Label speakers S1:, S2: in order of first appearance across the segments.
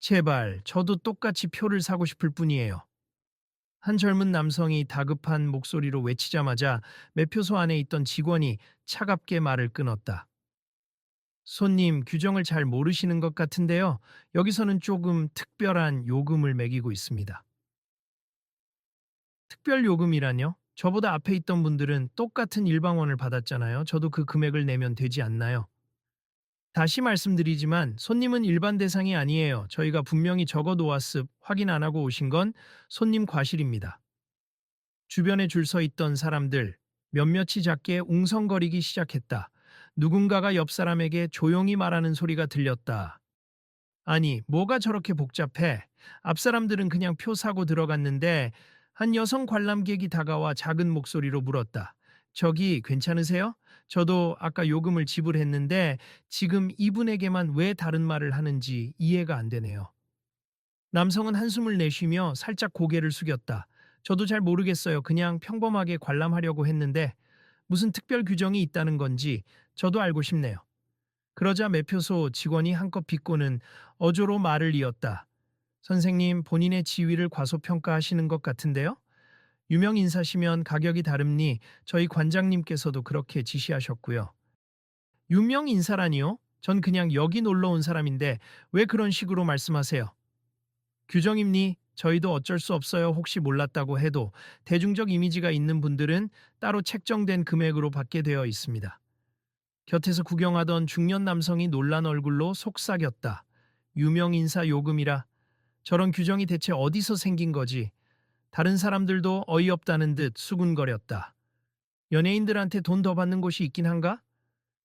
S1: 제발, 저도 똑같이 표를 사고 싶을 뿐이에요. 한 젊은 남성이 다급한 목소리로 외치자마자 매표소 안에 있던 직원이 차갑게 말을 끊었다. 손님, 규정을 잘 모르시는 것 같은데요. 여기서는 조금 특별한 요금을 매기고 있습니다. 특별 요금이라뇨? 저보다 앞에 있던 분들은 똑같은 일방원을 받았잖아요. 저도 그 금액을 내면 되지 않나요? 다시 말씀드리지만 손님은 일반 대상이 아니에요. 저희가 분명히 적어 놓았음 확인 안 하고 오신 건 손님 과실입니다. 주변에 줄 서 있던 사람들 몇몇이 작게 웅성거리기 시작했다. 누군가가 옆 사람에게 조용히 말하는 소리가 들렸다. 아니, 뭐가 저렇게 복잡해? 앞 사람들은 그냥 표 사고 들어갔는데 한 여성 관람객이 다가와 작은 목소리로 물었다. 저기 괜찮으세요? 저도 아까 요금을 지불했는데 지금 이분에게만 왜 다른 말을 하는지 이해가 안 되네요. 남성은 한숨을 내쉬며 살짝 고개를 숙였다. 저도 잘 모르겠어요. 그냥 평범하게 관람하려고 했는데 무슨 특별 규정이 있다는 건지 저도 알고 싶네요. 그러자 매표소 직원이 한껏 비꼬는 어조로 말을 이었다. 선생님, 본인의 지위를 과소평가하시는 것 같은데요? 유명 인사시면 가격이 다릅니 저희 관장님께서도 그렇게 지시하셨고요. 유명 인사라니요? 전 그냥 여기 놀러 온 사람인데 왜 그런 식으로 말씀하세요? 규정입니? 저희도 어쩔 수 없어요. 혹시 몰랐다고 해도 대중적 이미지가 있는 분들은 따로 책정된 금액으로 받게 되어 있습니다. 곁에서 구경하던 중년 남성이 놀란 얼굴로 속삭였다. 유명 인사 요금이라 저런 규정이 대체 어디서 생긴 거지? 다른 사람들도 어이없다는 듯 수군거렸다. 연예인들한테 돈 더 받는 곳이 있긴 한가?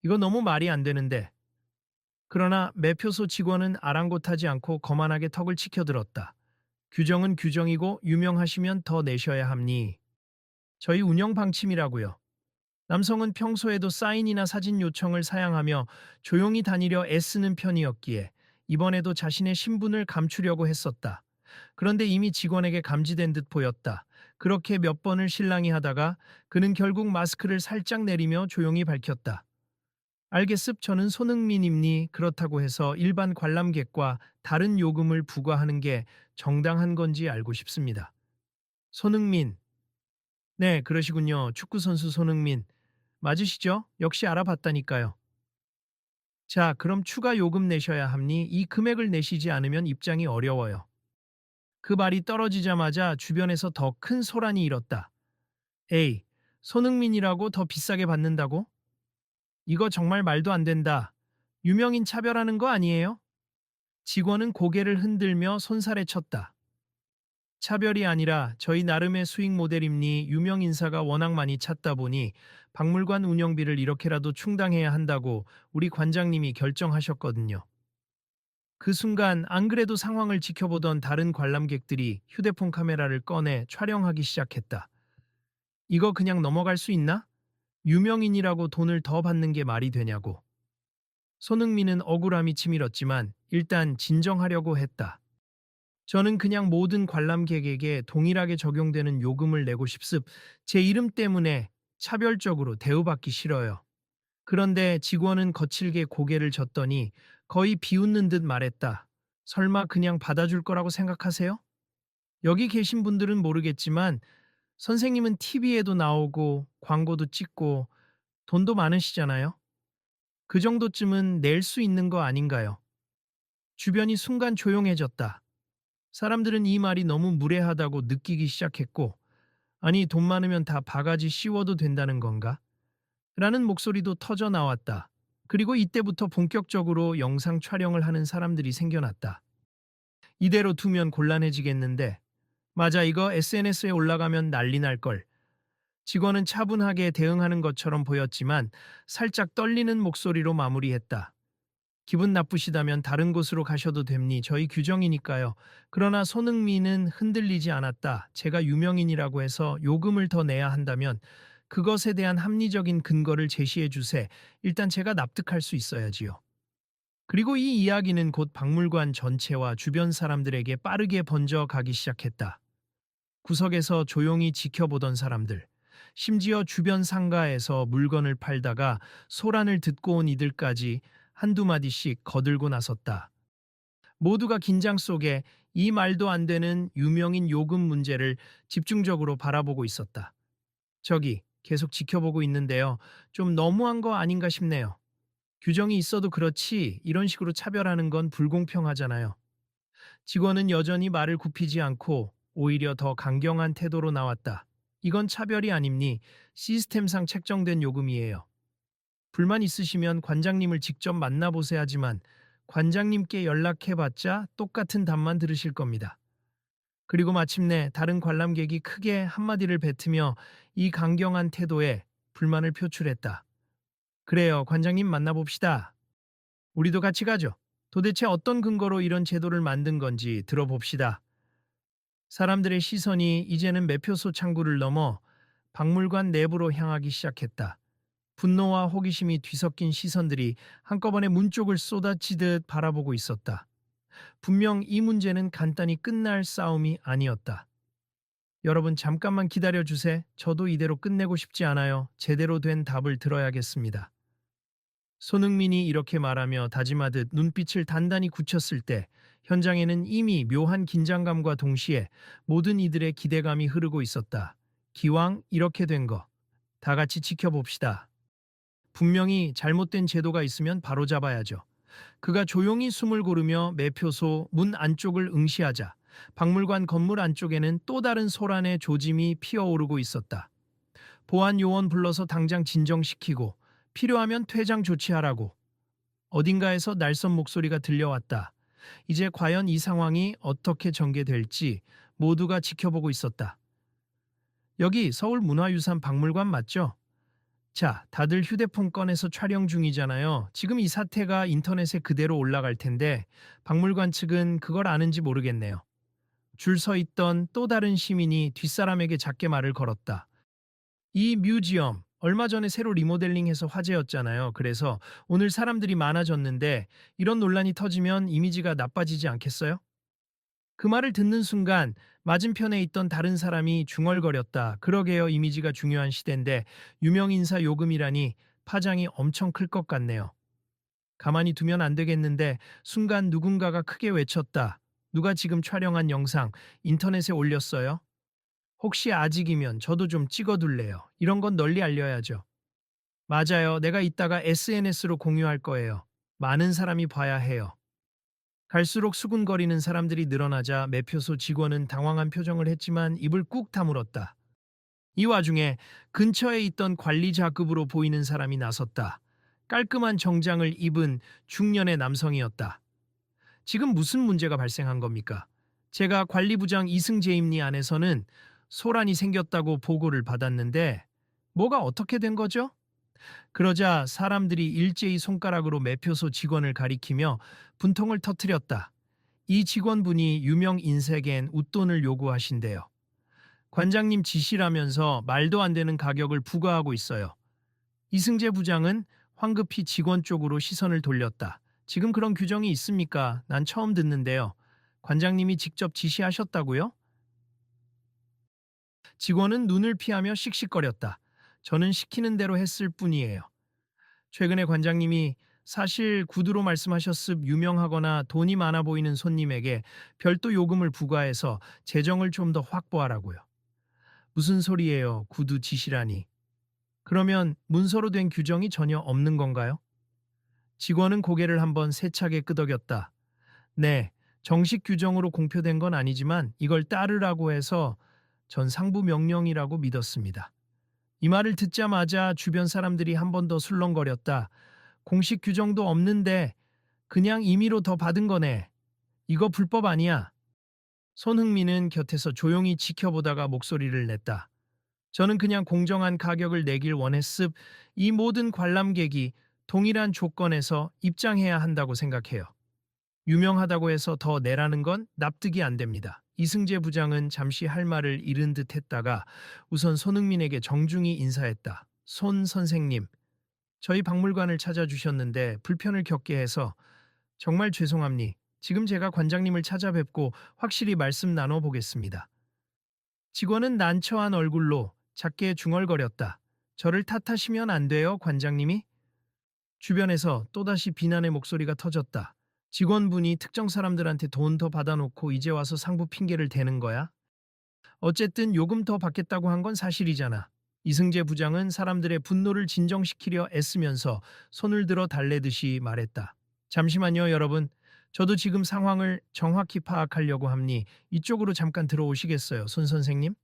S1: 이거 너무 말이 안 되는데. 그러나 매표소 직원은 아랑곳하지 않고 거만하게 턱을 치켜들었다. 규정은 규정이고 유명하시면 더 내셔야 합니. 저희 운영 방침이라고요. 남성은 평소에도 사인이나 사진 요청을 사양하며 조용히 다니려 애쓰는 편이었기에 이번에도 자신의 신분을 감추려고 했었다. 그런데 이미 직원에게 감지된 듯 보였다. 그렇게 몇 번을 실랑이 하다가 그는 결국 마스크를 살짝 내리며 조용히 밝혔다. 알겠습 저는 손흥민입니. 그렇다고 해서 일반 관람객과 다른 요금을 부과하는 게 정당한 건지 알고 싶습니다. 손흥민. 네, 그러시군요. 축구선수 손흥민. 맞으시죠? 역시 알아봤다니까요. 자, 그럼 추가 요금 내셔야 합니? 이 금액을 내시지 않으면 입장이 어려워요. 그 말이 떨어지자마자 주변에서 더 큰 소란이 일었다. 에이, 손흥민이라고 더 비싸게 받는다고? 이거 정말 말도 안 된다. 유명인 차별하는 거 아니에요? 직원은 고개를 흔들며 손살에 쳤다. 차별이 아니라 저희 나름의 수익 모델입니 유명 인사가 워낙 많이 찾다 보니 박물관 운영비를 이렇게라도 충당해야 한다고 우리 관장님이 결정하셨거든요. 그 순간 안 그래도 상황을 지켜보던 다른 관람객들이 휴대폰 카메라를 꺼내 촬영하기 시작했다. 이거 그냥 넘어갈 수 있나? 유명인이라고 돈을 더 받는 게 말이 되냐고. 손흥민은 억울함이 치밀었지만 일단 진정하려고 했다. 저는 그냥 모든 관람객에게 동일하게 적용되는 요금을 내고 싶습. 제 이름 때문에 차별적으로 대우받기 싫어요. 그런데 직원은 거칠게 고개를 젓더니 거의 비웃는 듯 말했다. 설마 그냥 받아줄 거라고 생각하세요? 여기 계신 분들은 모르겠지만 선생님은 TV에도 나오고 광고도 찍고 돈도 많으시잖아요. 그 정도쯤은 낼 수 있는 거 아닌가요? 주변이 순간 조용해졌다. 사람들은 이 말이 너무 무례하다고 느끼기 시작했고, 아니, 돈 많으면 다 바가지 씌워도 된다는 건가? 라는 목소리도 터져 나왔다. 그리고 이때부터 본격적으로 영상 촬영을 하는 사람들이 생겨났다. 이대로 두면 곤란해지겠는데, 맞아, 이거 SNS에 올라가면 난리 날걸. 직원은 차분하게 대응하는 것처럼 보였지만 살짝 떨리는 목소리로 마무리했다. 기분 나쁘시다면 다른 곳으로 가셔도 됩니. 저희 규정이니까요. 그러나 손흥민은 흔들리지 않았다. 제가 유명인이라고 해서 요금을 더 내야 한다면 그것에 대한 합리적인 근거를 제시해 주세. 일단 제가 납득할 수 있어야지요. 그리고 이 이야기는 곧 박물관 전체와 주변 사람들에게 빠르게 번져가기 시작했다. 구석에서 조용히 지켜보던 사람들, 심지어 주변 상가에서 물건을 팔다가 소란을 듣고 온 이들까지 한두 마디씩 거들고 나섰다. 모두가 긴장 속에 이 말도 안 되는 유명인 요금 문제를 집중적으로 바라보고 있었다. 저기, 계속 지켜보고 있는데요. 좀 너무한 거 아닌가 싶네요. 규정이 있어도 그렇지 이런 식으로 차별하는 건 불공평하잖아요. 직원은 여전히 말을 굽히지 않고 오히려 더 강경한 태도로 나왔다. 이건 차별이 아닙니 시스템상 책정된 요금이에요. 불만 있으시면 관장님을 직접 만나보세요 하지만 관장님께 연락해봤자 똑같은 답만 들으실 겁니다. 그리고 마침내 다른 관람객이 크게 한마디를 뱉으며 이 강경한 태도에 불만을 표출했다. 그래요, 관장님 만나봅시다. 우리도 같이 가죠. 도대체 어떤 근거로 이런 제도를 만든 건지 들어봅시다. 사람들의 시선이 이제는 매표소 창구를 넘어 박물관 내부로 향하기 시작했다. 분노와 호기심이 뒤섞인 시선들이 한꺼번에 문 쪽을 쏟아지듯 바라보고 있었다. 분명 이 문제는 간단히 끝날 싸움이 아니었다. 여러분 잠깐만 기다려 주세요. 저도 이대로 끝내고 싶지 않아요. 제대로 된 답을 들어야겠습니다. 손흥민이 이렇게 말하며 다짐하듯 눈빛을 단단히 굳혔을 때 현장에는 이미 묘한 긴장감과 동시에 모든 이들의 기대감이 흐르고 있었다. 기왕 이렇게 된 거, 다 같이 지켜봅시다. 분명히 잘못된 제도가 있으면 바로잡아야죠. 그가 조용히 숨을 고르며 매표소 문 안쪽을 응시하자 박물관 건물 안쪽에는 또 다른 소란의 조짐이 피어오르고 있었다. 보안 요원 불러서 당장 진정시키고 필요하면 퇴장 조치하라고. 어딘가에서 날선 목소리가 들려왔다. 이제 과연 이 상황이 어떻게 전개될지 모두가 지켜보고 있었다. 여기 서울문화유산 박물관 맞죠? 자, 다들 휴대폰 꺼내서 촬영 중이잖아요. 지금 이 사태가 인터넷에 그대로 올라갈 텐데 박물관 측은 그걸 아는지 모르겠네요. 줄 서 있던 또 다른 시민이 뒷사람에게 작게 말을 걸었다. 이 뮤지엄 얼마 전에 새로 리모델링해서 화제였잖아요. 그래서 오늘 사람들이 많아졌는데 이런 논란이 터지면 이미지가 나빠지지 않겠어요? 그 말을 듣는 순간 맞은편에 있던 다른 사람이 중얼거렸다. 그러게요. 이미지가 중요한 시대인데 유명인사 요금이라니 파장이 엄청 클 것 같네요. 가만히 두면 안 되겠는데 순간 누군가가 크게 외쳤다. 누가 지금 촬영한 영상 인터넷에 올렸어요? 혹시 아직이면 저도 좀 찍어둘래요. 이런 건 널리 알려야죠. 맞아요. 내가 이따가 SNS로 공유할 거예요. 많은 사람이 봐야 해요. 갈수록 수군거리는 사람들이 늘어나자 매표소 직원은 당황한 표정을 했지만 입을 꾹 다물었다. 이 와중에 근처에 있던 관리자급으로 보이는 사람이 나섰다. 깔끔한 정장을 입은 중년의 남성이었다. 지금 무슨 문제가 발생한 겁니까? 제가 관리부장 이승재임리 안에서는 소란이 생겼다고 보고를 받았는데 뭐가 어떻게 된 거죠? 그러자 사람들이 일제히 손가락으로 매표소 직원을 가리키며 분통을 터뜨렸다. 이 직원분이 유명 인색엔 웃돈을 요구하신대요. 관장님 지시라면서 말도 안 되는 가격을 부과하고 있어요. 이승재 부장은 황급히 직원 쪽으로 시선을 돌렸다. 지금 그런 규정이 있습니까? 난 처음 듣는데요. 관장님이 직접 지시하셨다고요? 직원은 눈을 피하며 씩씩거렸다. 저는 시키는 대로 했을 뿐이에요. 최근에 관장님이 사실 구두로 말씀하셨습 유명하거나 돈이 많아 보이는 손님에게 별도 요금을 부과해서 재정을 좀 더 확보하라고요. 무슨 소리예요? 구두 지시라니. 그러면 문서로 된 규정이 전혀 없는 건가요? 직원은 고개를 한번 세차게 끄덕였다. 네, 정식 규정으로 공표된 건 아니지만 이걸 따르라고 해서 전 상부 명령이라고 믿었습니다. 이 말을 듣자마자 주변 사람들이 한 번 더 술렁거렸다. 공식 규정도 없는데 그냥 임의로 더 받은 거네. 이거 불법 아니야. 손흥민은 곁에서 조용히 지켜보다가 목소리를 냈다. 저는 그냥 공정한 가격을 내길 원했습. 이 모든 관람객이 동일한 조건에서 입장해야 한다고 생각해요. 유명하다고 해서 더 내라는 건 납득이 안 됩니다. 이승재 부장은 잠시 할 말을 잃은 듯 했다가 우선 손흥민에게 정중히 인사했다. 손 선생님, 저희 박물관을 찾아주셨는데 불편을 겪게 해서 정말 죄송합니. 지금 제가 관장님을 찾아뵙고 확실히 말씀 나눠보겠습니다. 직원은 난처한 얼굴로 작게 중얼거렸다. 저를 탓하시면 안 돼요, 관장님이? 주변에서 또다시 비난의 목소리가 터졌다. 직원분이 특정 사람들한테 돈 더 받아놓고 이제 와서 상부 핑계를 대는 거야? 어쨌든 요금 더 받겠다고 한 건 사실이잖아. 이승재 부장은 사람들의 분노를 진정시키려 애쓰면서 손을 들어 달래듯이 말했다. 잠시만요, 여러분. 저도 지금 상황을 정확히 파악하려고 합니. 이쪽으로 잠깐 들어오시겠어요, 손 선생님?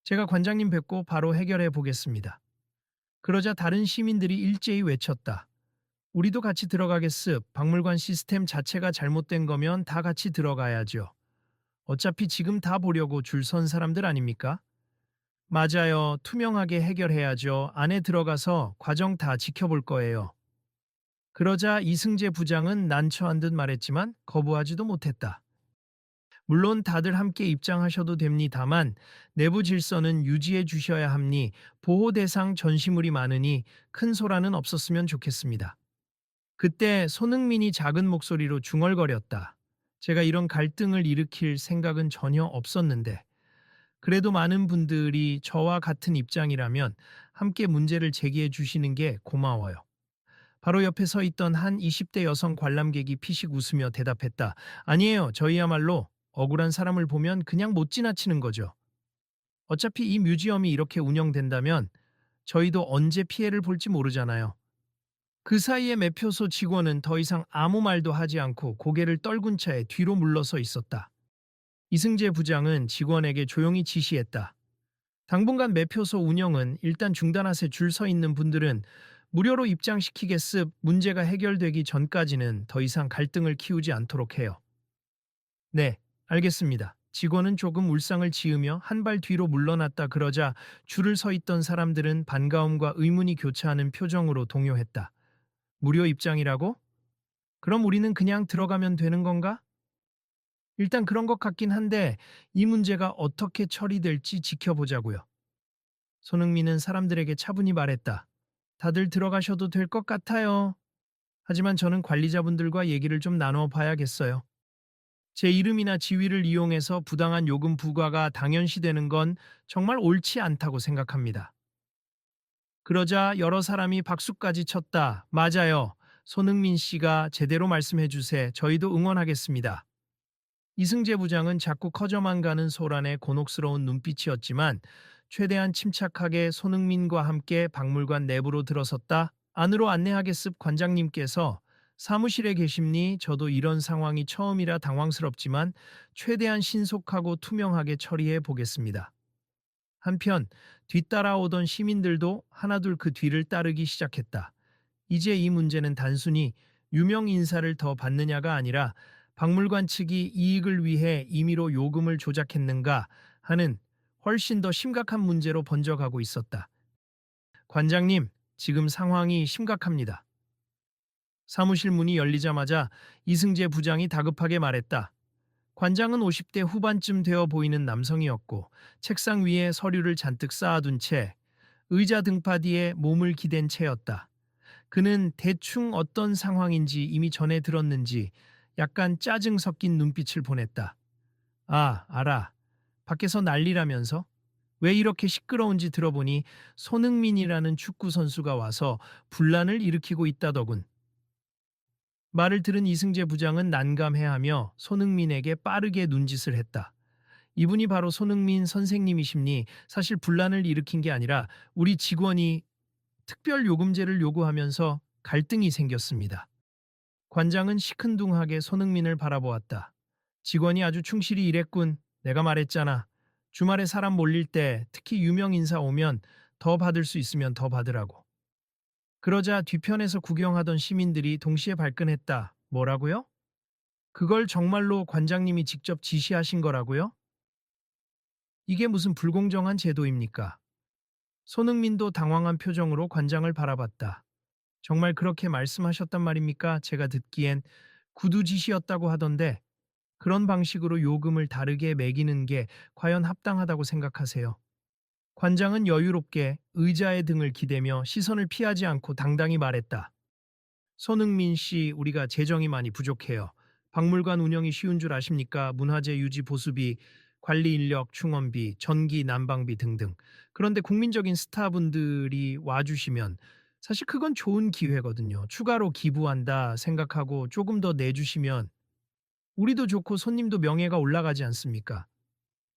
S1: 제가 관장님 뵙고 바로 해결해 보겠습니다. 그러자 다른 시민들이 일제히 외쳤다. 우리도 같이 들어가겠습. 박물관 시스템 자체가 잘못된 거면 다 같이 들어가야죠. 어차피 지금 다 보려고 줄 선 사람들 아닙니까? 맞아요. 투명하게 해결해야죠. 안에 들어가서 과정 다 지켜볼 거예요. 그러자 이승재 부장은 난처한 듯 말했지만 거부하지도 못했다. 물론 다들 함께 입장하셔도 됩니다만 내부 질서는 유지해 주셔야 합니. 보호 대상 전시물이 많으니 큰 소란은 없었으면 좋겠습니다. 그때 손흥민이 작은 목소리로 중얼거렸다. 제가 이런 갈등을 일으킬 생각은 전혀 없었는데 그래도 많은 분들이 저와 같은 입장이라면 함께 문제를 제기해 주시는 게 고마워요. 바로 옆에 서 있던 한 20대 여성 관람객이 피식 웃으며 대답했다. 아니에요. 저희야말로 억울한 사람을 보면 그냥 못 지나치는 거죠. 어차피 이 뮤지엄이 이렇게 운영된다면 저희도 언제 피해를 볼지 모르잖아요. 그 사이에 매표소 직원은 더 이상 아무 말도 하지 않고 고개를 떨군 채 뒤로 물러서 있었다. 이승재 부장은 직원에게 조용히 지시했다. 당분간 매표소 운영은 일단 중단하세. 줄 서 있는 분들은 무료로 입장시키겠습. 문제가 해결되기 전까지는 더 이상 갈등을 키우지 않도록 해요. 네, 알겠습니다. 직원은 조금 울상을 지으며 한 발 뒤로 물러났다. 그러자 줄을 서 있던 사람들은 반가움과 의문이 교차하는 표정으로 동요했다. 무료 입장이라고? 그럼 우리는 그냥 들어가면 되는 건가? 일단 그런 것 같긴 한데 이 문제가 어떻게 처리될지 지켜보자고요. 손흥민은 사람들에게 차분히 말했다. 다들 들어가셔도 될 것 같아요. 하지만 저는 관리자분들과 얘기를 좀 나눠 봐야겠어요. 제 이름이나 지위를 이용해서 부당한 요금 부과가 당연시되는 건 정말 옳지 않다고 생각합니다. 그러자 여러 사람이 박수까지 쳤다. 맞아요. 손흥민 씨가 제대로 말씀해 주세. 저희도 응원하겠습니다. 이승재 부장은 자꾸 커져만 가는 소란에 곤혹스러운 눈빛이었지만 최대한 침착하게 손흥민과 함께 박물관 내부로 들어섰다. 안으로 안내하겠습. 관장님께서 사무실에 계십니? 저도 이런 상황이 처음이라 당황스럽지만 최대한 신속하고 투명하게 처리해 보겠습니다. 한편 뒤따라오던 시민들도 하나둘 그 뒤를 따르기 시작했다. 이제 이 문제는 단순히 유명 인사를 더 받느냐가 아니라 박물관 측이 이익을 위해 임의로 요금을 조작했는가 하는 훨씬 더 심각한 문제로 번져가고 있었다. 관장님, 지금 상황이 심각합니다. 사무실 문이 열리자마자 이승재 부장이 다급하게 말했다. 관장은 50대 후반쯤 되어 보이는 남성이었고 책상 위에 서류를 잔뜩 쌓아둔 채 의자 등파 뒤에 몸을 기댄 채였다. 그는 대충 어떤 상황인지 이미 전에 들었는지 약간 짜증 섞인 눈빛을 보냈다. 아, 알아. 밖에서 난리라면서? 왜 이렇게 시끄러운지 들어보니 손흥민이라는 축구 선수가 와서 분란을 일으키고 있다더군. 말을 들은 이승재 부장은 난감해하며 손흥민에게 빠르게 눈짓을 했다. 이분이 바로 손흥민 선생님이십니. 사실 분란을 일으킨 게 아니라 우리 직원이 특별 요금제를 요구하면서 갈등이 생겼습니다. 관장은 시큰둥하게 손흥민을 바라보았다. 직원이 아주 충실히 일했군. 내가 말했잖아. 주말에 사람 몰릴 때 특히 유명 인사 오면 더 받을 수 있으면 더 받으라고. 그러자 뒤편에서 구경하던 시민들이 동시에 발끈했다. 뭐라고요? 그걸 정말로 관장님이 직접 지시하신 거라고요? 이게 무슨 불공정한 제도입니까? 손흥민도 당황한 표정으로 관장을 바라봤다. 정말 그렇게 말씀하셨단 말입니까? 제가 듣기엔 구두짓이었다고 하던데 그런 방식으로 요금을 다르게 매기는 게 과연 합당하다고 생각하세요? 관장은 여유롭게 의자의 등을 기대며 시선을 피하지 않고 당당히 말했다. 손흥민 씨, 우리가 재정이 많이 부족해요. 박물관 운영이 쉬운 줄 아십니까? 문화재 유지 보수비, 관리 인력 충원비, 전기 난방비 등등. 그런데 국민적인 스타분들이 와주시면 사실 그건 좋은 기회거든요. 추가로 기부한다 생각하고 조금 더 내주시면 우리도 좋고 손님도 명예가 올라가지 않습니까?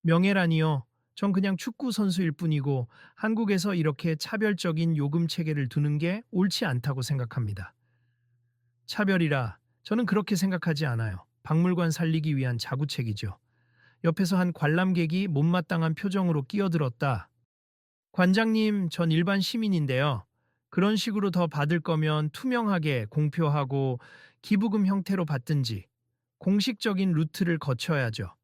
S1: 명예라니요. 전 그냥 축구 선수일 뿐이고 한국에서 이렇게 차별적인 요금 체계를 두는 게 옳지 않다고 생각합니다. 차별이라 저는 그렇게 생각하지 않아요. 박물관 살리기 위한 자구책이죠. 옆에서 한 관람객이 못마땅한 표정으로 끼어들었다. 관장님, 전 일반 시민인데요. 그런 식으로 더 받을 거면 투명하게 공표하고 기부금 형태로 받든지 공식적인 루트를 거쳐야죠.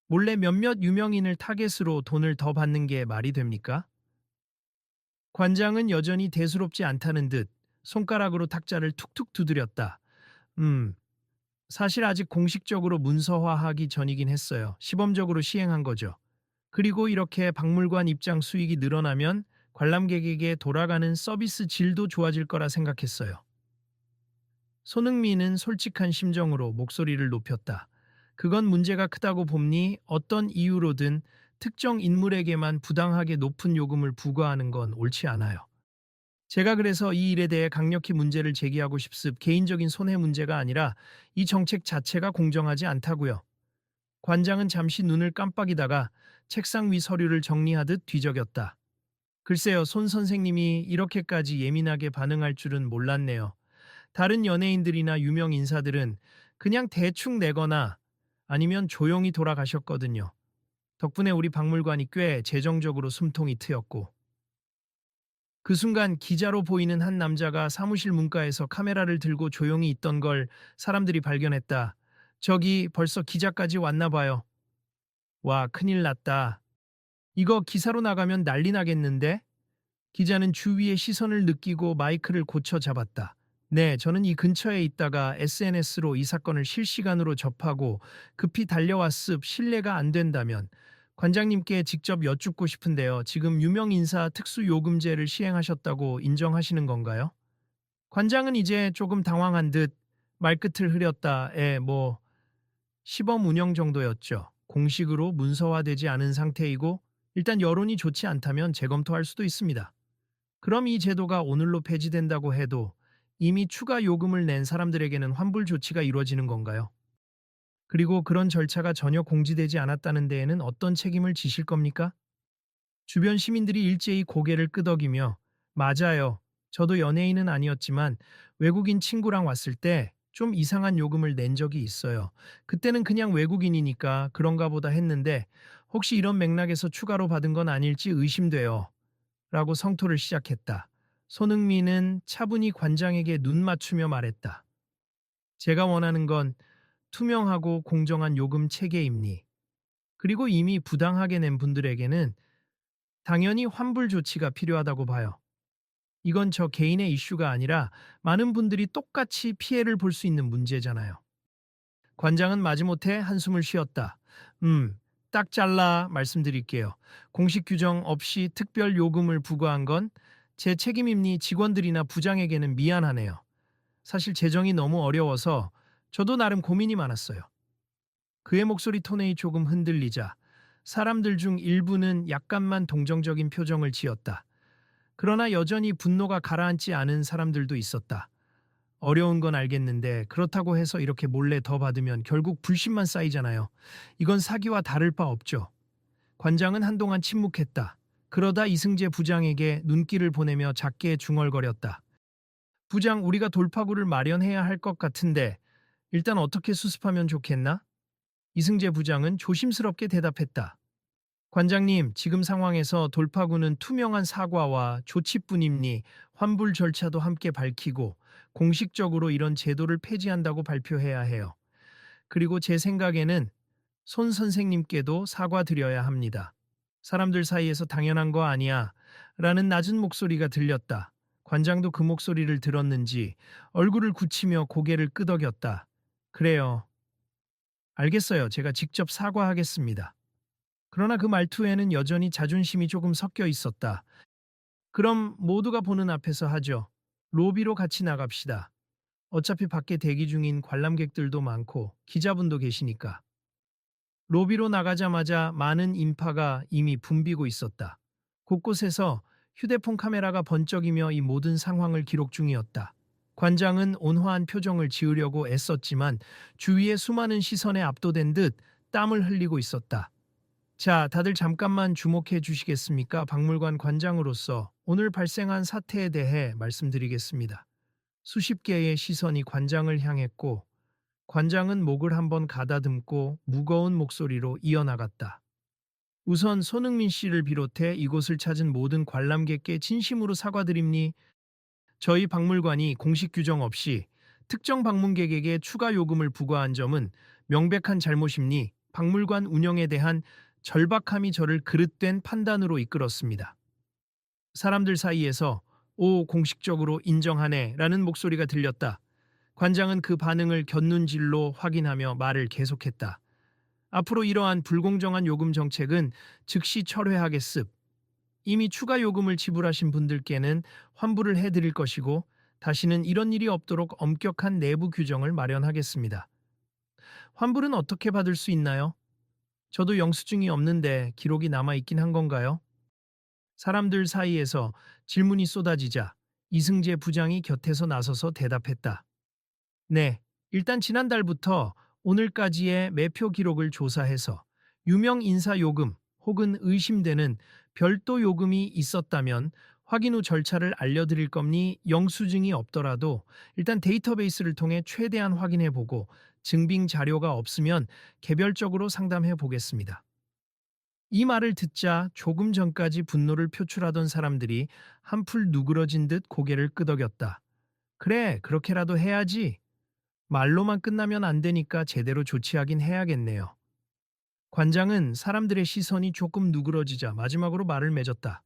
S1: 몰래 몇몇 유명인을 타겟으로 돈을 더 받는 게 말이 됩니까? 관장은 여전히 대수롭지 않다는 듯 손가락으로 탁자를 툭툭 두드렸다. 음, 사실 아직 공식적으로 문서화하기 전이긴 했어요. 시범적으로 시행한 거죠. 그리고 이렇게 박물관 입장 수익이 늘어나면 관람객에게 돌아가는 서비스 질도 좋아질 거라 생각했어요. 손흥민은 솔직한 심정으로 목소리를 높였다. 그건 문제가 크다고 봅니 어떤 이유로든 특정 인물에게만 부당하게 높은 요금을 부과하는 건 옳지 않아요. 제가 그래서 이 일에 대해 강력히 문제를 제기하고 싶습 개인적인 손해 문제가 아니라 이 정책 자체가 공정하지 않다고요. 관장은 잠시 눈을 깜빡이다가 책상 위 서류를 정리하듯 뒤적였다. 글쎄요, 손 선생님이 이렇게까지 예민하게 반응할 줄은 몰랐네요. 다른 연예인들이나 유명 인사들은 그냥 대충 내거나 아니면 조용히 돌아가셨거든요. 덕분에 우리 박물관이 꽤 재정적으로 숨통이 트였고. 그 순간 기자로 보이는 한 남자가 사무실 문가에서 카메라를 들고 조용히 있던 걸 사람들이 발견했다. 저기 벌써 기자까지 왔나 봐요. 와, 큰일 났다. 이거 기사로 나가면 난리 나겠는데? 기자는 주위의 시선을 느끼고 마이크를 고쳐 잡았다. 네, 저는 이 근처에 있다가 SNS로 이 사건을 실시간으로 접하고 급히 달려왔습. 실례가 안 된다면 관장님께 직접 여쭙고 싶은데요. 지금 유명 인사 특수요금제를 시행하셨다고 인정하시는 건가요? 관장은 이제 조금 당황한 듯 말끝을 흐렸다. 시범 운영 정도였죠. 공식으로 문서화되지 않은 상태이고 일단 여론이 좋지 않다면 재검토할 수도 있습니다. 그럼 이 제도가 오늘로 폐지된다고 해도 이미 추가 요금을 낸 사람들에게는 환불 조치가 이루어지는 건가요? 그리고 그런 절차가 전혀 공지되지 않았다는 데에는 어떤 책임을 지실 겁니까? 주변 시민들이 일제히 고개를 끄덕이며 맞아요. 저도 연예인은 아니었지만 외국인 친구랑 왔을 때 좀 이상한 요금을 낸 적이 있어요. 그때는 그냥 외국인이니까 그런가 보다 했는데 혹시 이런 맥락에서 추가로 받은 건 아닐지 의심돼요. 라고 성토를 시작했다. 손흥민은 차분히 관장에게 눈 맞추며 말했다. 제가 원하는 건 투명하고 공정한 요금 체계입니. 그리고 이미 부당하게 낸 분들에게는 당연히 환불 조치가 필요하다고 봐요. 이건 저 개인의 이슈가 아니라 많은 분들이 똑같이 피해를 볼 수 있는 문제잖아요. 관장은 마지못해 한숨을 쉬었다. 딱 잘라 말씀드릴게요. 공식 규정 없이 특별 요금을 부과한 건 제 책임입니 직원들이나 부장에게는 미안하네요. 사실 재정이 너무 어려워서 저도 나름 고민이 많았어요. 그의 목소리 톤이 조금 흔들리자 사람들 중 일부는 약간만 동정적인 표정을 지었다. 그러나 여전히 분노가 가라앉지 않은 사람들도 있었다. 어려운 건 알겠는데 그렇다고 해서 이렇게 몰래 더 받으면 결국 불신만 쌓이잖아요. 이건 사기와 다를 바 없죠. 관장은 한동안 침묵했다. 그러다 이승재 부장에게 눈길을 보내며 작게 중얼거렸다. 부장, 우리가 돌파구를 마련해야 할 것 같은데 일단 어떻게 수습하면 좋겠나? 이승재 부장은 조심스럽게 대답했다. 관장님, 지금 상황에서 돌파구는 투명한 사과와 조치뿐입니 환불 절차도 함께 밝히고 공식적으로 이런 제도를 폐지한다고 발표해야 해요. 그리고 제 생각에는 손 선생님께도 사과드려야 합니다. 사람들 사이에서 당연한 거 아니야. 라는 낮은 목소리가 들렸다. 관장도 그 목소리를 들었는지 얼굴을 굳히며 고개를 끄덕였다. 그래요. 알겠어요. 제가 직접 사과하겠습니다. 그러나 그 말투에는 여전히 자존심이 조금 섞여 있었다. 그럼 모두가 보는 앞에서 하죠. 로비로 같이 나갑시다. 어차피 밖에 대기 중인 관람객들도 많고 기자분도 계시니까. 로비로 나가자마자 많은 인파가 이미 붐비고 있었다. 곳곳에서 휴대폰 카메라가 번쩍이며 이 모든 상황을 기록 중이었다. 관장은 온화한 표정을 지으려고 애썼지만 주위의 수많은 시선에 압도된 듯 땀을 흘리고 있었다. 자, 다들 잠깐만 주목해 주시겠습니까? 박물관 관장으로서 오늘 발생한 사태에 대해 말씀드리겠습니다. 수십 개의 시선이 관장을 향했고 관장은 목을 한번 가다듬고 무거운 목소리로 이어나갔다. 우선 손흥민 씨를 비롯해 이곳을 찾은 모든 관람객께 진심으로 사과드립니. 저희 박물관이 공식 규정 없이 특정 방문객에게 추가 요금을 부과한 점은 명백한 잘못입니. 박물관 운영에 대한 절박함이 저를 그릇된 판단으로 이끌었습니다. 사람들 사이에서 오, 공식적으로 인정하네 라는 목소리가 들렸다. 관장은 그 반응을 곁눈질로 확인하며 말을 계속했다. 앞으로 이러한 불공정한 요금 정책은 즉시 철회하겠습. 이미 추가 요금을 지불하신 분들께는 환불을 해드릴 것이고 다시는 이런 일이 없도록 엄격한 내부 규정을 마련하겠습니다. 환불은 어떻게 받을 수 있나요? 저도 영수증이 없는데 기록이 남아있긴 한 건가요? 사람들 사이에서 질문이 쏟아지자 이승재 부장이 곁에서 나서서 대답했다. 네, 일단 지난달부터 오늘까지의 매표 기록을 조사해서 유명 인사 요금 혹은 의심되는 별도 요금이 있었다면 확인 후 절차를 알려드릴 겁니. 영수증이 없더라도 일단 데이터베이스를 통해 최대한 확인해 보고 증빙 자료가 없으면 개별적으로 상담해 보겠습니다. 이 말을 듣자 조금 전까지 분노를 표출하던 사람들이 한풀 누그러진 듯 고개를 끄덕였다. 그래, 그렇게라도 해야지. 말로만 끝나면 안 되니까 제대로 조치하긴 해야겠네요. 관장은 사람들의 시선이 조금 누그러지자 마지막으로 말을 맺었다.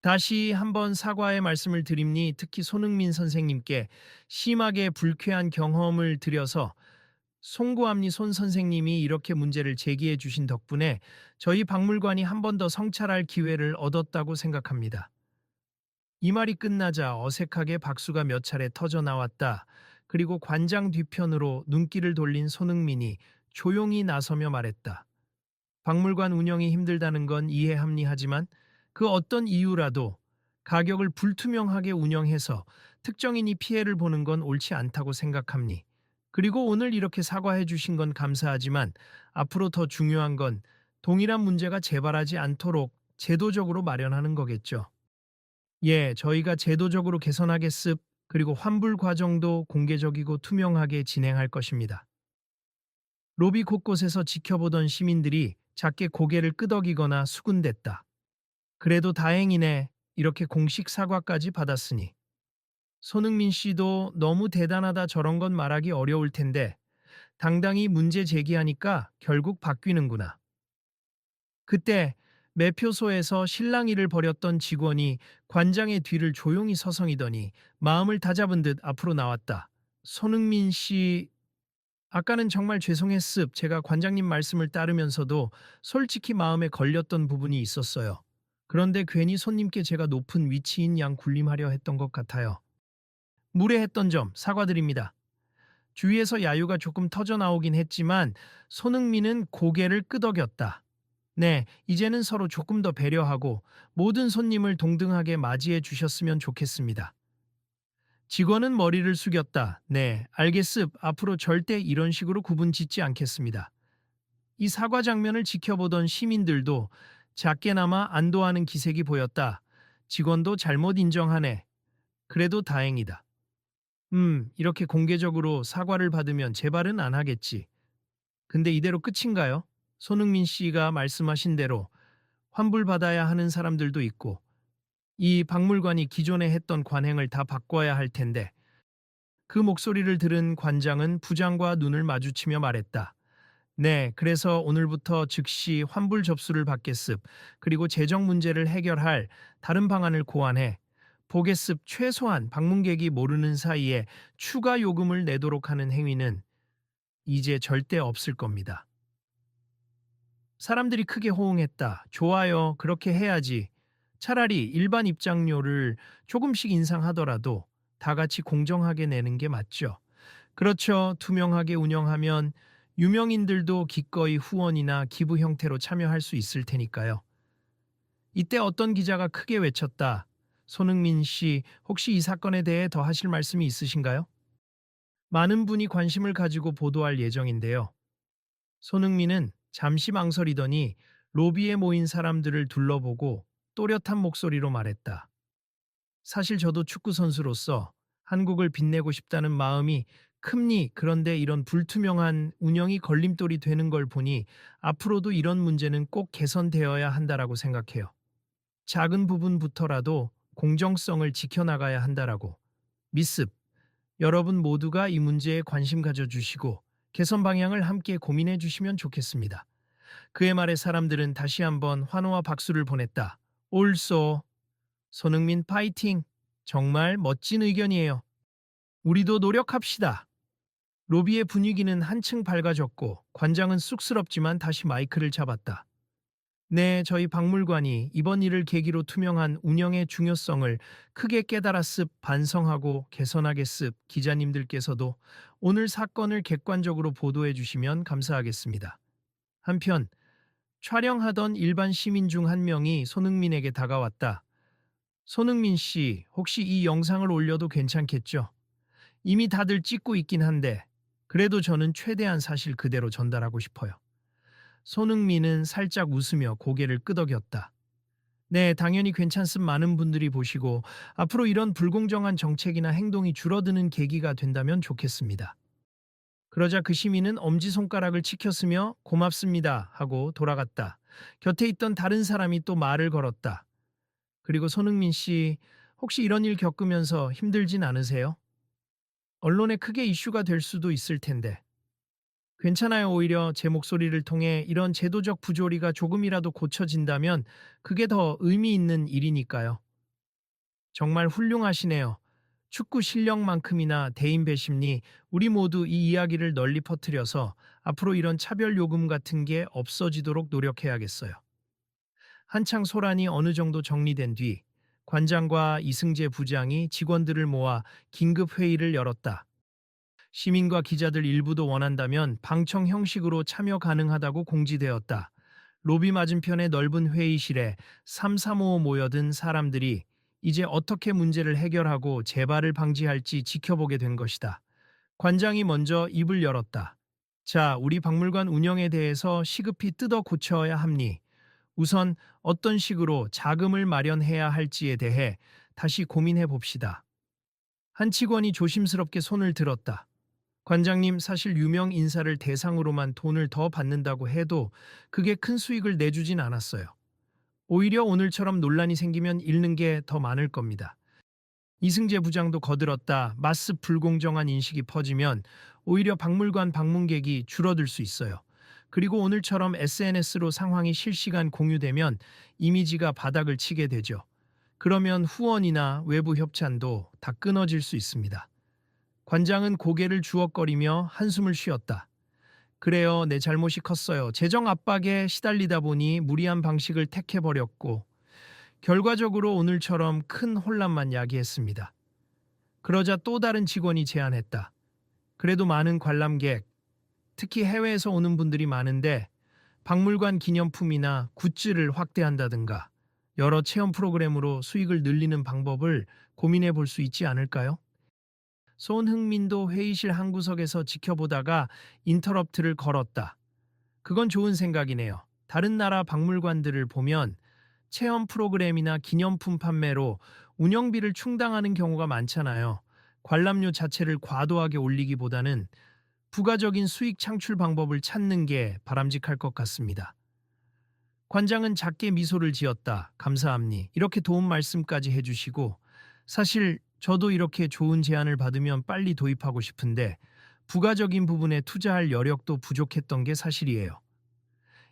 S1: 다시 한번 사과의 말씀을 드립니. 특히 손흥민 선생님께 심하게 불쾌한 경험을 드려서 송구합니. 손 선생님이 이렇게 문제를 제기해 주신 덕분에 저희 박물관이 한 번 더 성찰할 기회를 얻었다고 생각합니다. 이 말이 끝나자 어색하게 박수가 몇 차례 터져 나왔다. 그리고 관장 뒤편으로 눈길을 돌린 손흥민이 조용히 나서며 말했다. 박물관 운영이 힘들다는 건 이해합니하지만 그 어떤 이유라도 가격을 불투명하게 운영해서 특정인이 피해를 보는 건 옳지 않다고 생각합니. 그리고 오늘 이렇게 사과해 주신 건 감사하지만 앞으로 더 중요한 건 동일한 문제가 재발하지 않도록 제도적으로 마련하는 거겠죠. 예, 저희가 제도적으로 개선하겠습. 그리고 환불 과정도 공개적이고 투명하게 진행할 것입니다. 로비 곳곳에서 지켜보던 시민들이 작게 고개를 끄덕이거나 수군댔다. 그래도 다행이네. 이렇게 공식 사과까지 받았으니. 손흥민 씨도 너무 대단하다 저런 건 말하기 어려울 텐데 당당히 문제 제기하니까 결국 바뀌는구나. 그때 매표소에서 실랑이를 벌였던 직원이 관장의 뒤를 조용히 서성이더니 마음을 다잡은 듯 앞으로 나왔다. 손흥민 씨, 아까는 정말 죄송했습. 제가 관장님 말씀을 따르면서도 솔직히 마음에 걸렸던 부분이 있었어요. 그런데 괜히 손님께 제가 높은 위치인 양 군림하려 했던 것 같아요. 무례했던 점 사과드립니다. 주위에서 야유가 조금 터져 나오긴 했지만 손흥민은 고개를 끄덕였다. 네, 이제는 서로 조금 더 배려하고 모든 손님을 동등하게 맞이해 주셨으면 좋겠습니다. 직원은 머리를 숙였다. 네, 알겠습. 앞으로 절대 이런 식으로 구분 짓지 않겠습니다. 이 사과 장면을 지켜보던 시민들도 작게나마 안도하는 기색이 보였다. 직원도 잘못 인정하네. 그래도 다행이다. 이렇게 공개적으로 사과를 받으면 재발은 안 하겠지. 근데 이대로 끝인가요? 손흥민 씨가 말씀하신 대로 환불받아야 하는 사람들도 있고 이 박물관이 기존에 했던 관행을 다 바꿔야 할 텐데 그 목소리를 들은 관장은 부장과 눈을 마주치며 말했다. 네, 그래서 오늘부터 즉시 환불 접수를 받겠습. 그리고 재정 문제를 해결할 다른 방안을 고안해 보겠습. 최소한 방문객이 모르는 사이에 추가 요금을 내도록 하는 행위는 이제 절대 없을 겁니다. 사람들이 크게 호응했다. 좋아요. 그렇게 해야지. 차라리 일반 입장료를 조금씩 인상하더라도 다 같이 공정하게 내는 게 맞죠. 그렇죠. 투명하게 운영하면 유명인들도 기꺼이 후원이나 기부 형태로 참여할 수 있을 테니까요. 이때 어떤 기자가 크게 외쳤다. 손흥민 씨, 혹시 이 사건에 대해 더 하실 말씀이 있으신가요? 많은 분이 관심을 가지고 보도할 예정인데요. 손흥민은 잠시 망설이더니 로비에 모인 사람들을 둘러보고 또렷한 목소리로 말했다. 사실 저도 축구 선수로서 한국을 빛내고 싶다는 마음이 큽니. 그런데 이런 불투명한 운영이 걸림돌이 되는 걸 보니 앞으로도 이런 문제는 꼭 개선되어야 한다라고 생각해요. 작은 부분부터라도 공정성을 지켜나가야 한다라고. 미습, 여러분 모두가 이 문제에 관심 가져주시고 개선 방향을 함께 고민해 주시면 좋겠습니다. 그의 말에 사람들은 다시 한번 환호와 박수를 보냈다. 올소, 손흥민 파이팅! 정말 멋진 의견이에요. 우리도 노력합시다. 로비의 분위기는 한층 밝아졌고 관장은 쑥스럽지만 다시 마이크를 잡았다. 네, 저희 박물관이 이번 일을 계기로 투명한 운영의 중요성을 크게 깨달았습, 반성하고 개선하겠습. 기자님들께서도 오늘 사건을 객관적으로 보도해 주시면 감사하겠습니다. 한편 촬영하던 일반 시민 중 한 명이 손흥민에게 다가왔다. 손흥민 씨, 혹시 이 영상을 올려도 괜찮겠죠? 이미 다들 찍고 있긴 한데 그래도 저는 최대한 사실 그대로 전달하고 싶어요. 손흥민은 살짝 웃으며 고개를 끄덕였다. 네, 당연히 괜찮음. 많은 분들이 보시고 앞으로 이런 불공정한 정책이나 행동이 줄어드는 계기가 된다면 좋겠습니다. 그러자 그 시민은 엄지손가락을 치켰으며 고맙습니다 하고 돌아갔다. 곁에 있던 다른 사람이 또 말을 걸었다. 그리고 손흥민 씨, 혹시 이런 일 겪으면서 힘들진 않으세요? 언론에 크게 이슈가 될 수도 있을 텐데. 괜찮아요. 오히려 제 목소리를 통해 이런 제도적 부조리가 조금이라도 고쳐진다면 그게 더 의미 있는 일이니까요. 정말 훌륭하시네요. 축구 실력만큼이나 대인 배심리, 우리 모두 이 이야기를 널리 퍼뜨려서 앞으로 이런 차별 요금 같은 게 없어지도록 노력해야겠어요. 한창 소란이 어느 정도 정리된 뒤 관장과 이승재 부장이 직원들을 모아 긴급 회의를 열었다. 시민과 기자들 일부도 원한다면 방청 형식으로 참여 가능하다고 공지되었다. 로비 맞은편의 넓은 회의실에 삼삼오오 모여든 사람들이 이제 어떻게 문제를 해결하고 재발을 방지할지 지켜보게 된 것이다. 관장이 먼저 입을 열었다. 자, 우리 박물관 운영에 대해서 시급히 뜯어 고쳐야 합니. 우선 어떤 식으로 자금을 마련해야 할지에 대해 다시 고민해 봅시다. 한 직원이 조심스럽게 손을 들었다. 관장님, 사실 유명 인사를 대상으로만 돈을 더 받는다고 해도 그게 큰 수익을 내주진 않았어요. 오히려 오늘처럼 논란이 생기면 잃는 게 더 많을 겁니다. 이승재 부장도 거들었다. 마스 불공정한 인식이 퍼지면 오히려 박물관 방문객이 줄어들 수 있어요. 그리고 오늘처럼 SNS로 상황이 실시간 공유되면 이미지가 바닥을 치게 되죠. 그러면 후원이나 외부 협찬도 다 끊어질 수 있습니다. 관장은 고개를 주걱거리며 한숨을 쉬었다. 그래요, 내 잘못이 컸어요. 재정 압박에 시달리다 보니 무리한 방식을 택해버렸고 결과적으로 오늘처럼 큰 혼란만 야기했습니다. 그러자 또 다른 직원이 제안했다. 그래도 많은 관람객, 특히 해외에서 오는 분들이 많은데 박물관 기념품이나 굿즈를 확대한다든가 여러 체험 프로그램으로 수익을 늘리는 방법을 고민해 볼 수 있지 않을까요? 손흥민도 회의실 한 구석에서 지켜보다가 인터럽트를 걸었다. 그건 좋은 생각이네요. 다른 나라 박물관들을 보면 체험 프로그램이나 기념품 판매로 운영비를 충당하는 경우가 많잖아요. 관람료 자체를 과도하게 올리기보다는 부가적인 수익 창출 방법을 찾는 게 바람직할 것 같습니다. 관장은 작게 미소를 지었다. 감사합니. 이렇게 도움 말씀까지 해주시고 사실 저도 이렇게 좋은 제안을 받으면 빨리 도입하고 싶은데 부가적인 부분에 투자할 여력도 부족했던 게 사실이에요.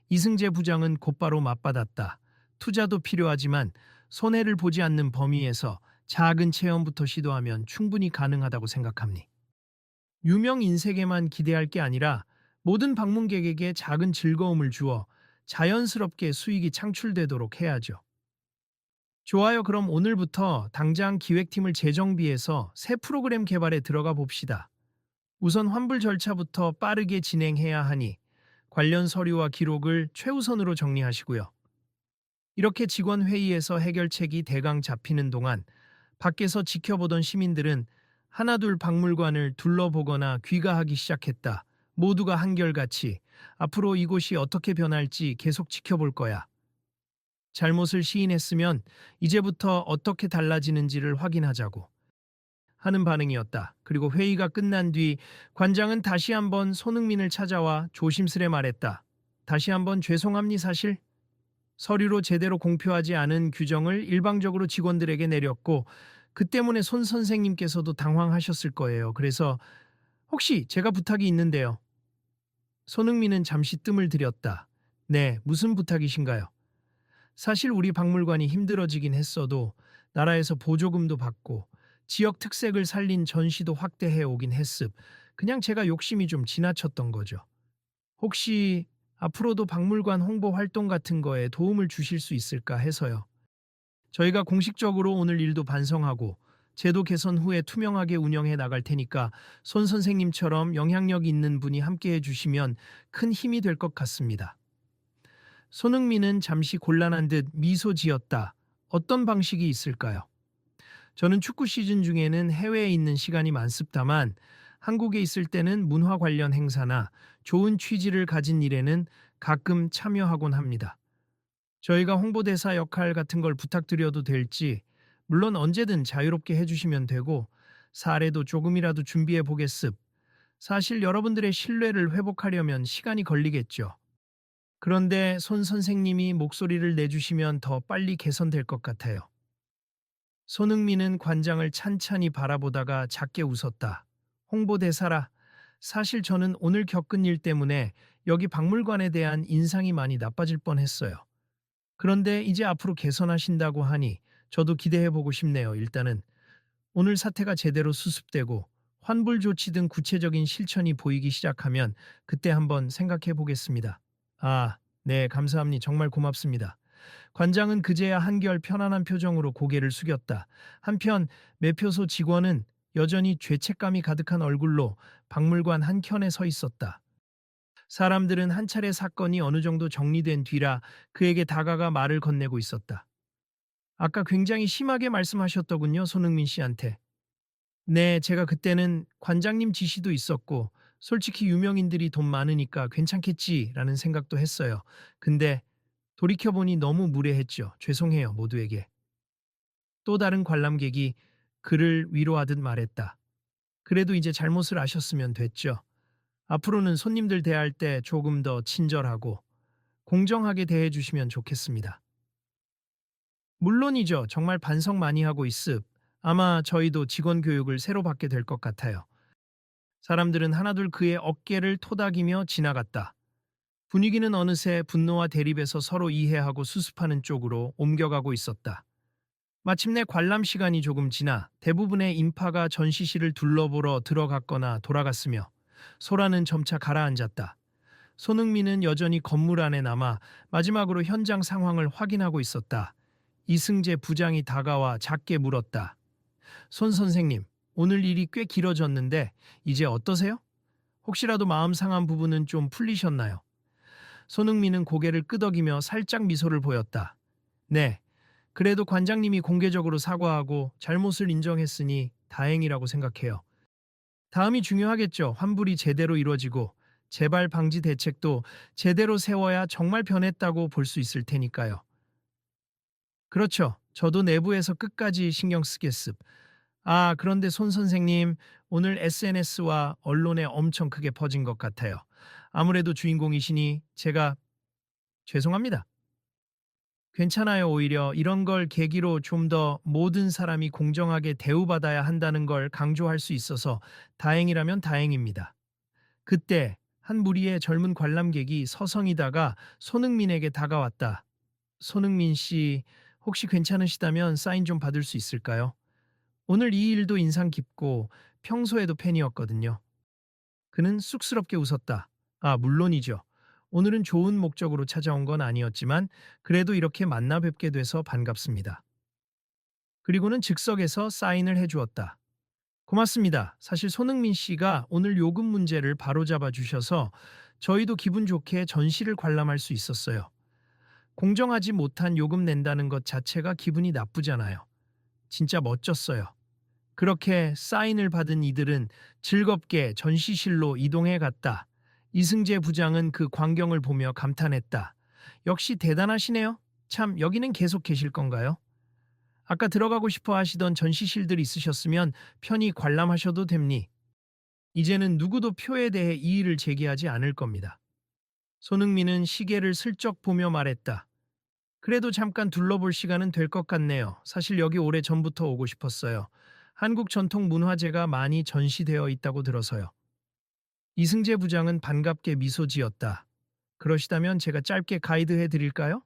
S1: 이승재 부장은 곧바로 맞받았다. 투자도 필요하지만 손해를 보지 않는 범위에서 작은 체험부터 시도하면 충분히 가능하다고 생각합니. 유명 인색에만 기대할 게 아니라 모든 방문객에게 작은 즐거움을 주어 자연스럽게 수익이 창출되도록 해야죠. 좋아요. 그럼 오늘부터 당장 기획팀을 재정비해서 새 프로그램 개발에 들어가 봅시다. 우선 환불 절차부터 빠르게 진행해야 하니 관련 서류와 기록을 최우선으로 정리하시고요. 이렇게 직원 회의에서 해결책이 대강 잡히는 동안 밖에서 지켜보던 시민들은 하나둘 박물관을 둘러보거나 귀가하기 시작했다. 모두가 한결같이 앞으로 이곳이 어떻게 변할지 계속 지켜볼 거야. 잘못을 시인했으면 이제부터 어떻게 달라지는지를 확인하자고 하는 반응이었다. 그리고 회의가 끝난 뒤 관장은 다시 한번 손흥민을 찾아와 조심스레 말했다. 다시 한번 죄송합니 사실 서류로 제대로 공표하지 않은 규정을 일방적으로 직원들에게 내렸고 그 때문에 손 선생님께서도 당황하셨을 거예요. 그래서 혹시 제가 부탁이 있는데요. 손흥민은 잠시 뜸을 들였다. 네, 무슨 부탁이신가요? 사실 우리 박물관이 힘들어지긴 했어도 나라에서 보조금도 받고 지역 특색을 살린 전시도 확대해 오긴 했습. 그냥 제가 욕심이 좀 지나쳤던 거죠. 혹시 앞으로도 박물관 홍보 활동 같은 거에 도움을 주실 수 있을까 해서요. 저희가 공식적으로 오늘 일도 반성하고 제도 개선 후에 투명하게 운영해 나갈 테니까 손 선생님처럼 영향력 있는 분이 함께 해주시면 큰 힘이 될 것 같습니다. 손흥민은 잠시 곤란한 듯 미소 지었다. 어떤 방식이 있을까요? 저는 축구 시즌 중에는 해외에 있는 시간이 많습다만 한국에 있을 때는 문화 관련 행사나 좋은 취지를 가진 일에는 가끔 참여하곤 합니다. 저희가 홍보대사 역할 같은 걸 부탁드려도 될지, 물론 언제든 자유롭게 해주시면 되고, 사례도 조금이라도 준비해 보겠습. 사실 여러분들의 신뢰를 회복하려면 시간이 걸리겠죠. 그런데 손 선생님이 목소리를 내주시면 더 빨리 개선될 것 같아요. 손흥민은 관장을 찬찬히 바라보다가 작게 웃었다. 홍보대사라. 사실 저는 오늘 겪은 일 때문에 여기 박물관에 대한 인상이 많이 나빠질 뻔했어요. 그런데 이제 앞으로 개선하신다고 하니 저도 기대해보고 싶네요. 일단은 오늘 사태가 제대로 수습되고 환불 조치 등 구체적인 실천이 보이기 시작하면 그때 한번 생각해 보겠습니다. 아, 네, 감사합니다. 정말 고맙습니다. 관장은 그제야 한결 편안한 표정으로 고개를 숙였다. 한편 매표소 직원은 여전히 죄책감이 가득한 얼굴로 박물관 한켠에 서 있었다. 사람들은 한 차례 사건이 어느 정도 정리된 뒤라 그에게 다가가 말을 건네고 있었다. 아까 굉장히 심하게 말씀하셨더군요, 손흥민 씨한테. 네, 제가 그때는 관장님 지시도 있었고, 솔직히 유명인들이 돈 많으니까 괜찮겠지라는 생각도 했어요. 근데 돌이켜보니 너무 무례했죠. 죄송해요, 모두에게. 또 다른 관람객이 그를 위로하듯 말했다. 그래도 이제 잘못을 아셨으면 됐죠. 앞으로는 손님들 대할 때 조금 더 친절하고 공정하게 대해주시면 좋겠습니다. 물론이죠. 정말 반성 많이 하고 있습. 아마 저희도 직원 교육을 새로 받게 될 것 같아요. 사람들은 하나둘 그의 어깨를 토닥이며 지나갔다. 분위기는 어느새 분노와 대립에서 서로 이해하고 수습하는 쪽으로 옮겨가고 있었다. 마침내 관람 시간이 조금 지나 대부분의 인파가 전시실을 둘러보러 들어갔거나 돌아갔으며 소라는 점차 가라앉았다. 손흥민은 여전히 건물 안에 남아 마지막으로 현장 상황을 확인하고 있었다. 이승재 부장이 다가와 작게 물었다. 손 선생님, 오늘 일이 꽤 길어졌는데 이제 어떠세요? 혹시라도 마음 상한 부분은 좀 풀리셨나요? 손흥민은 고개를 끄덕이며 살짝 미소를 보였다. 네, 그래도 관장님이 공개적으로 사과하고 잘못을 인정했으니 다행이라고 생각해요. 다음이 중요하겠죠. 환불이 제대로 이루어지고 재발 방지 대책도 제대로 세워야 정말 변했다고 볼 수 있을 테니까요. 그렇죠. 저도 내부에서 끝까지 신경 쓰겠습. 아, 그런데 손 선생님, 오늘 SNS와 언론에 엄청 크게 퍼진 것 같아요. 아무래도 주인공이시니 제가 죄송합니다. 괜찮아요. 오히려 이런 걸 계기로 좀 더 모든 사람이 공정하게 대우받아야 한다는 걸 강조할 수 있어서 다행이라면 다행입니다. 그때 한 무리의 젊은 관람객이 서성이다가 손흥민에게 다가왔다. 손흥민 씨, 혹시 괜찮으시다면 사인 좀 받을 수 있을까요? 오늘 이 일도 인상 깊고 평소에도 팬이었거든요. 그는 쑥스럽게 웃었다. 아, 물론이죠. 오늘은 좋은 목적으로 찾아온 건 아니었지만 그래도 이렇게 만나 뵙게 돼서 반갑습니다. 그리고는 즉석에서 사인을 해주었다. 고맙습니다. 사실 손흥민 씨가 오늘 요금 문제를 바로잡아 주셔서 저희도 기분 좋게 전시를 관람할 수 있었어요. 공정하지 못한 요금 낸다는 것 자체가 기분이 나쁘잖아요. 진짜 멋졌어요. 그렇게 사인을 받은 이들은 즐겁게 전시실로 이동해 갔다. 이승재 부장은 그 광경을 보며 감탄했다. 역시 대단하시네요. 참, 여기는 계속 계실 건가요? 아까 들어가고 싶어 하시던 전시실들 있으셨으면 편히 관람하셔도 됩니. 이제는 누구도 표에 대해 이의를 제기하지 않을 겁니다. 손흥민은 시계를 슬쩍 보며 말했다. 그래도 잠깐 둘러볼 시간은 될 것 같네요. 사실 여기 오래 전부터 오고 싶었어요. 한국 전통 문화재가 많이 전시되어 있다고 들어서요. 이승재 부장은 반갑게 미소 지었다. 그러시다면 제가 짧게 가이드해 드릴까요?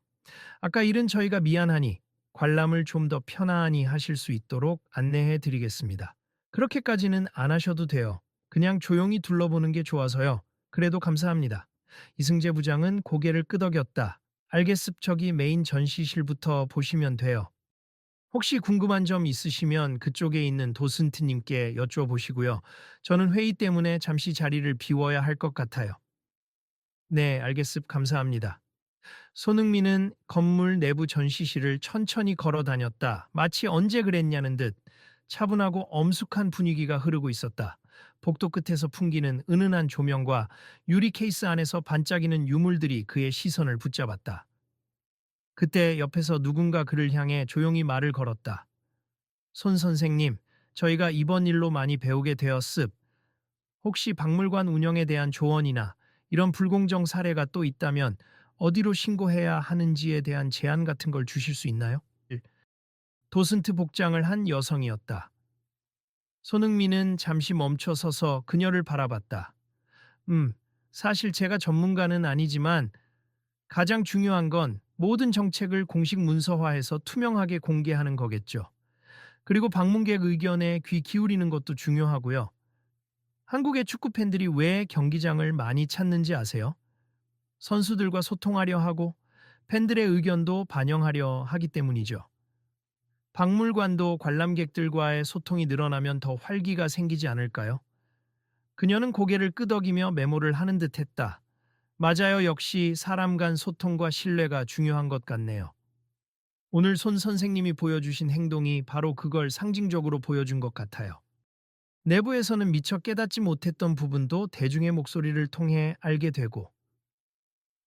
S1: 아까 일은 저희가 미안하니 관람을 좀 더 편안히 하실 수 있도록 안내해 드리겠습니다. 그렇게까지는 안 하셔도 돼요. 그냥 조용히 둘러보는 게 좋아서요. 그래도 감사합니다. 이승재 부장은 고개를 끄덕였다. 알겠습 저기 메인 전시실부터 보시면 돼요. 혹시 궁금한 점 있으시면 그쪽에 있는 도슨트님께 여쭤보시고요. 저는 회의 때문에 잠시 자리를 비워야 할 것 같아요. 네, 알겠습 감사합니다. 손흥민은 건물 내부 전시실을 천천히 걸어 다녔다. 마치 언제 그랬냐는 듯 차분하고 엄숙한 분위기가 흐르고 있었다. 복도 끝에서 풍기는 은은한 조명과 유리 케이스 안에서 반짝이는 유물들이 그의 시선을 붙잡았다. 그때 옆에서 누군가 그를 향해 조용히 말을 걸었다. 손 선생님, 저희가 이번 일로 많이 배우게 되었습. 혹시 박물관 운영에 대한 조언이나 이런 불공정 사례가 또 있다면 어디로 신고해야 하는지에 대한 제안 같은 걸 주실 수 있나요? 도슨트 복장을 한 여성이었다. 손흥민은 잠시 멈춰 서서 그녀를 바라봤다. 사실 제가 전문가는 아니지만 가장 중요한 건 모든 정책을 공식 문서화해서 투명하게 공개하는 거겠죠. 그리고 방문객 의견에 귀 기울이는 것도 중요하고요. 한국의 축구 팬들이 왜 경기장을 많이 찾는지 아세요? 선수들과 소통하려 하고 팬들의 의견도 반영하려 하기 때문이죠. 박물관도 관람객들과의 소통이 늘어나면 더 활기가 생기지 않을까요? 그녀는 고개를 끄덕이며 메모를 하는 듯 했다. 맞아요. 역시 사람 간 소통과 신뢰가 중요한 것 같네요. 오늘 손 선생님이 보여주신 행동이 바로 그걸 상징적으로 보여준 것 같아요. 내부에서는 미처 깨닫지 못했던 부분도 대중의 목소리를 통해 알게 되고,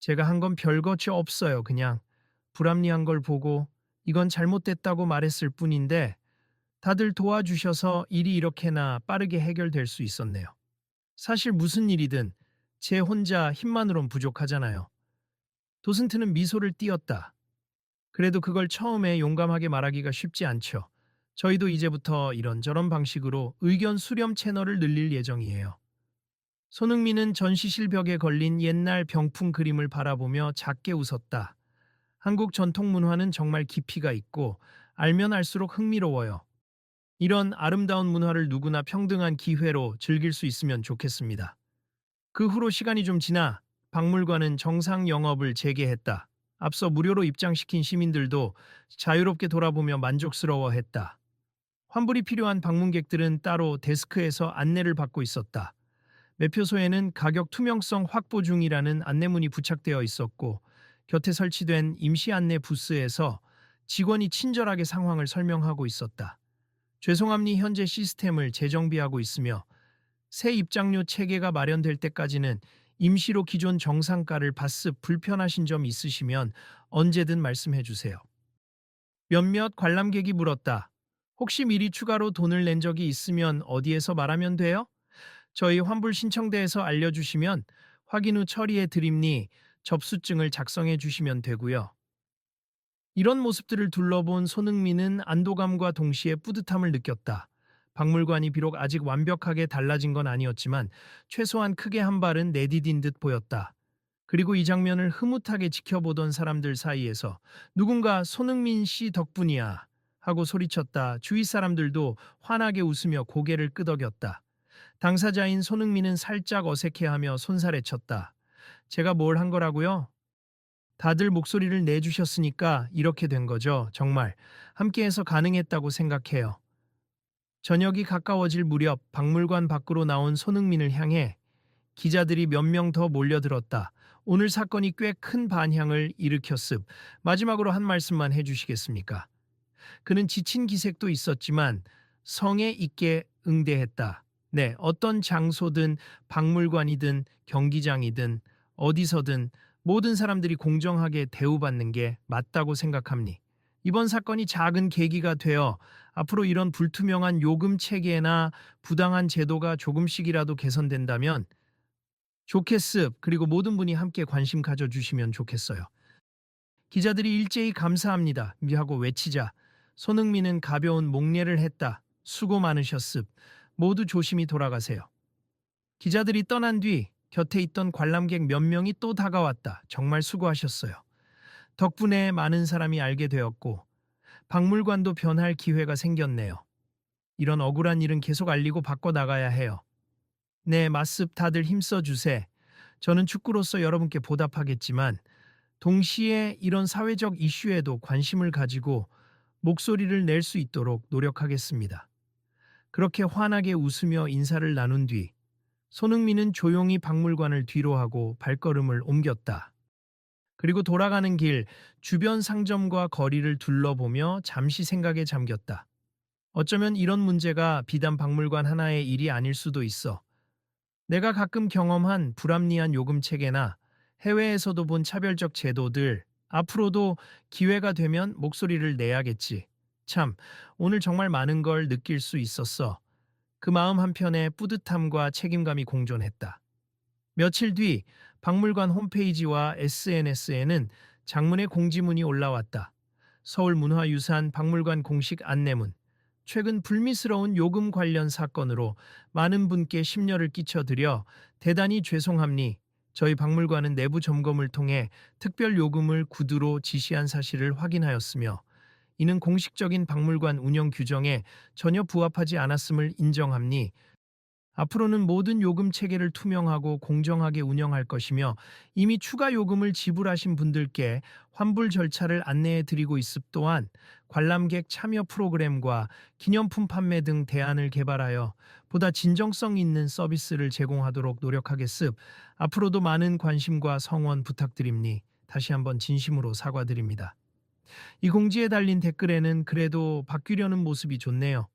S1: 제가 한 건 별것이 없어요. 그냥 불합리한 걸 보고 이건 잘못됐다고 말했을 뿐인데 다들 도와주셔서 일이 이렇게나 빠르게 해결될 수 있었네요. 사실 무슨 일이든 제 혼자 힘만으론 부족하잖아요. 도슨트는 미소를 띄었다. 그래도 그걸 처음에 용감하게 말하기가 쉽지 않죠. 저희도 이제부터 이런저런 방식으로 의견 수렴 채널을 늘릴 예정이에요. 손흥민은 전시실 벽에 걸린 옛날 병풍 그림을 바라보며 작게 웃었다. 한국 전통 문화는 정말 깊이가 있고 알면 알수록 흥미로워요. 이런 아름다운 문화를 누구나 평등한 기회로 즐길 수 있으면 좋겠습니다. 그 후로 시간이 좀 지나 박물관은 정상 영업을 재개했다. 앞서 무료로 입장시킨 시민들도 자유롭게 돌아보며 만족스러워했다. 환불이 필요한 방문객들은 따로 데스크에서 안내를 받고 있었다. 매표소에는 가격 투명성 확보 중이라는 안내문이 부착되어 있었고 곁에 설치된 임시 안내 부스에서 직원이 친절하게 상황을 설명하고 있었다. 죄송합니 현재 시스템을 재정비하고 있으며 새 입장료 체계가 마련될 때까지는 임시로 기존 정상가를 받습 불편하신 점 있으시면 언제든 말씀해 주세요. 몇몇 관람객이 물었다. 혹시 미리 추가로 돈을 낸 적이 있으면 어디에서 말하면 돼요? 저희 환불 신청대에서 알려주시면 확인 후 처리해 드립니 접수증을 작성해 주시면 되고요. 이런 모습들을 둘러본 손흥민은 안도감과 동시에 뿌듯함을 느꼈다. 박물관이 비록 아직 완벽하게 달라진 건 아니었지만 최소한 크게 한 발은 내디딘 듯 보였다. 그리고 이 장면을 흐뭇하게 지켜보던 사람들 사이에서 누군가 손흥민 씨 덕분이야 하고 소리쳤다. 주위 사람들도 환하게 웃으며 고개를 끄덕였다. 당사자인 손흥민은 살짝 어색해하며 손살에 쳤다. 제가 뭘 한 거라고요? 다들 목소리를 내주셨으니까 이렇게 된 거죠. 정말 함께해서 가능했다고 생각해요. 저녁이 가까워질 무렵 박물관 밖으로 나온 손흥민을 향해 기자들이 몇 명 더 몰려들었다. 오늘 사건이 꽤 큰 반향을 일으켰습. 마지막으로 한 말씀만 해주시겠습니까? 그는 지친 기색도 있었지만 성에 있게 응대했다. 네, 어떤 장소든 박물관이든 경기장이든 어디서든 모든 사람들이 공정하게 대우받는 게 맞다고 생각합니. 이번 사건이 작은 계기가 되어 앞으로 이런 불투명한 요금 체계나 부당한 제도가 조금씩이라도 개선된다면 좋겠습. 그리고 모든 분이 함께 관심 가져주시면 좋겠어요. 기자들이 일제히 감사합니다. 하고 외치자 손흥민은 가벼운 목례를 했다. 수고 많으셨습. 모두 조심히 돌아가세요. 기자들이 떠난 뒤 곁에 있던 관람객 몇 명이 또 다가왔다. 정말 수고하셨어요. 덕분에 많은 사람이 알게 되었고 박물관도 변할 기회가 생겼네요. 이런 억울한 일은 계속 알리고 바꿔 나가야 해요. 네, 맞습. 다들 힘써 주세. 저는 축구로서 여러분께 보답하겠지만 동시에 이런 사회적 이슈에도 관심을 가지고 목소리를 낼 수 있도록 노력하겠습니다. 그렇게 환하게 웃으며 인사를 나눈 뒤 손흥민은 조용히 박물관을 뒤로하고 발걸음을 옮겼다. 그리고 돌아가는 길 주변 상점과 거리를 둘러보며 잠시 생각에 잠겼다. 어쩌면 이런 문제가 비단 박물관 하나의 일이 아닐 수도 있어. 내가 가끔 경험한 불합리한 요금 체계나 해외에서도 본 차별적 제도들, 앞으로도 기회가 되면 목소리를 내야겠지. 참, 오늘 정말 많은 걸 느낄 수 있었어. 그 마음 한편에 뿌듯함과 책임감이 공존했다. 며칠 뒤 박물관 홈페이지와 SNS에는 장문의 공지문이 올라왔다. 서울문화유산 박물관 공식 안내문. 최근 불미스러운 요금 관련 사건으로 많은 분께 심려를 끼쳐드려 대단히 죄송합니. 저희 박물관은 내부 점검을 통해 특별 요금을 구두로 지시한 사실을 확인하였으며 이는 공식적인 박물관 운영 규정에 전혀 부합하지 않았음을 인정합니. 앞으로는 모든 요금 체계를 투명하고 공정하게 운영할 것이며 이미 추가 요금을 지불하신 분들께 환불 절차를 안내해 드리고 있음. 또한 관람객 참여 프로그램과 기념품 판매 등 대안을 개발하여 보다 진정성 있는 서비스를 제공하도록 노력하겠음. 앞으로도 많은 관심과 성원 부탁드립니. 다시 한번 진심으로 사과드립니다. 이 공지에 달린 댓글에는 그래도 바뀌려는 모습이 좋네요.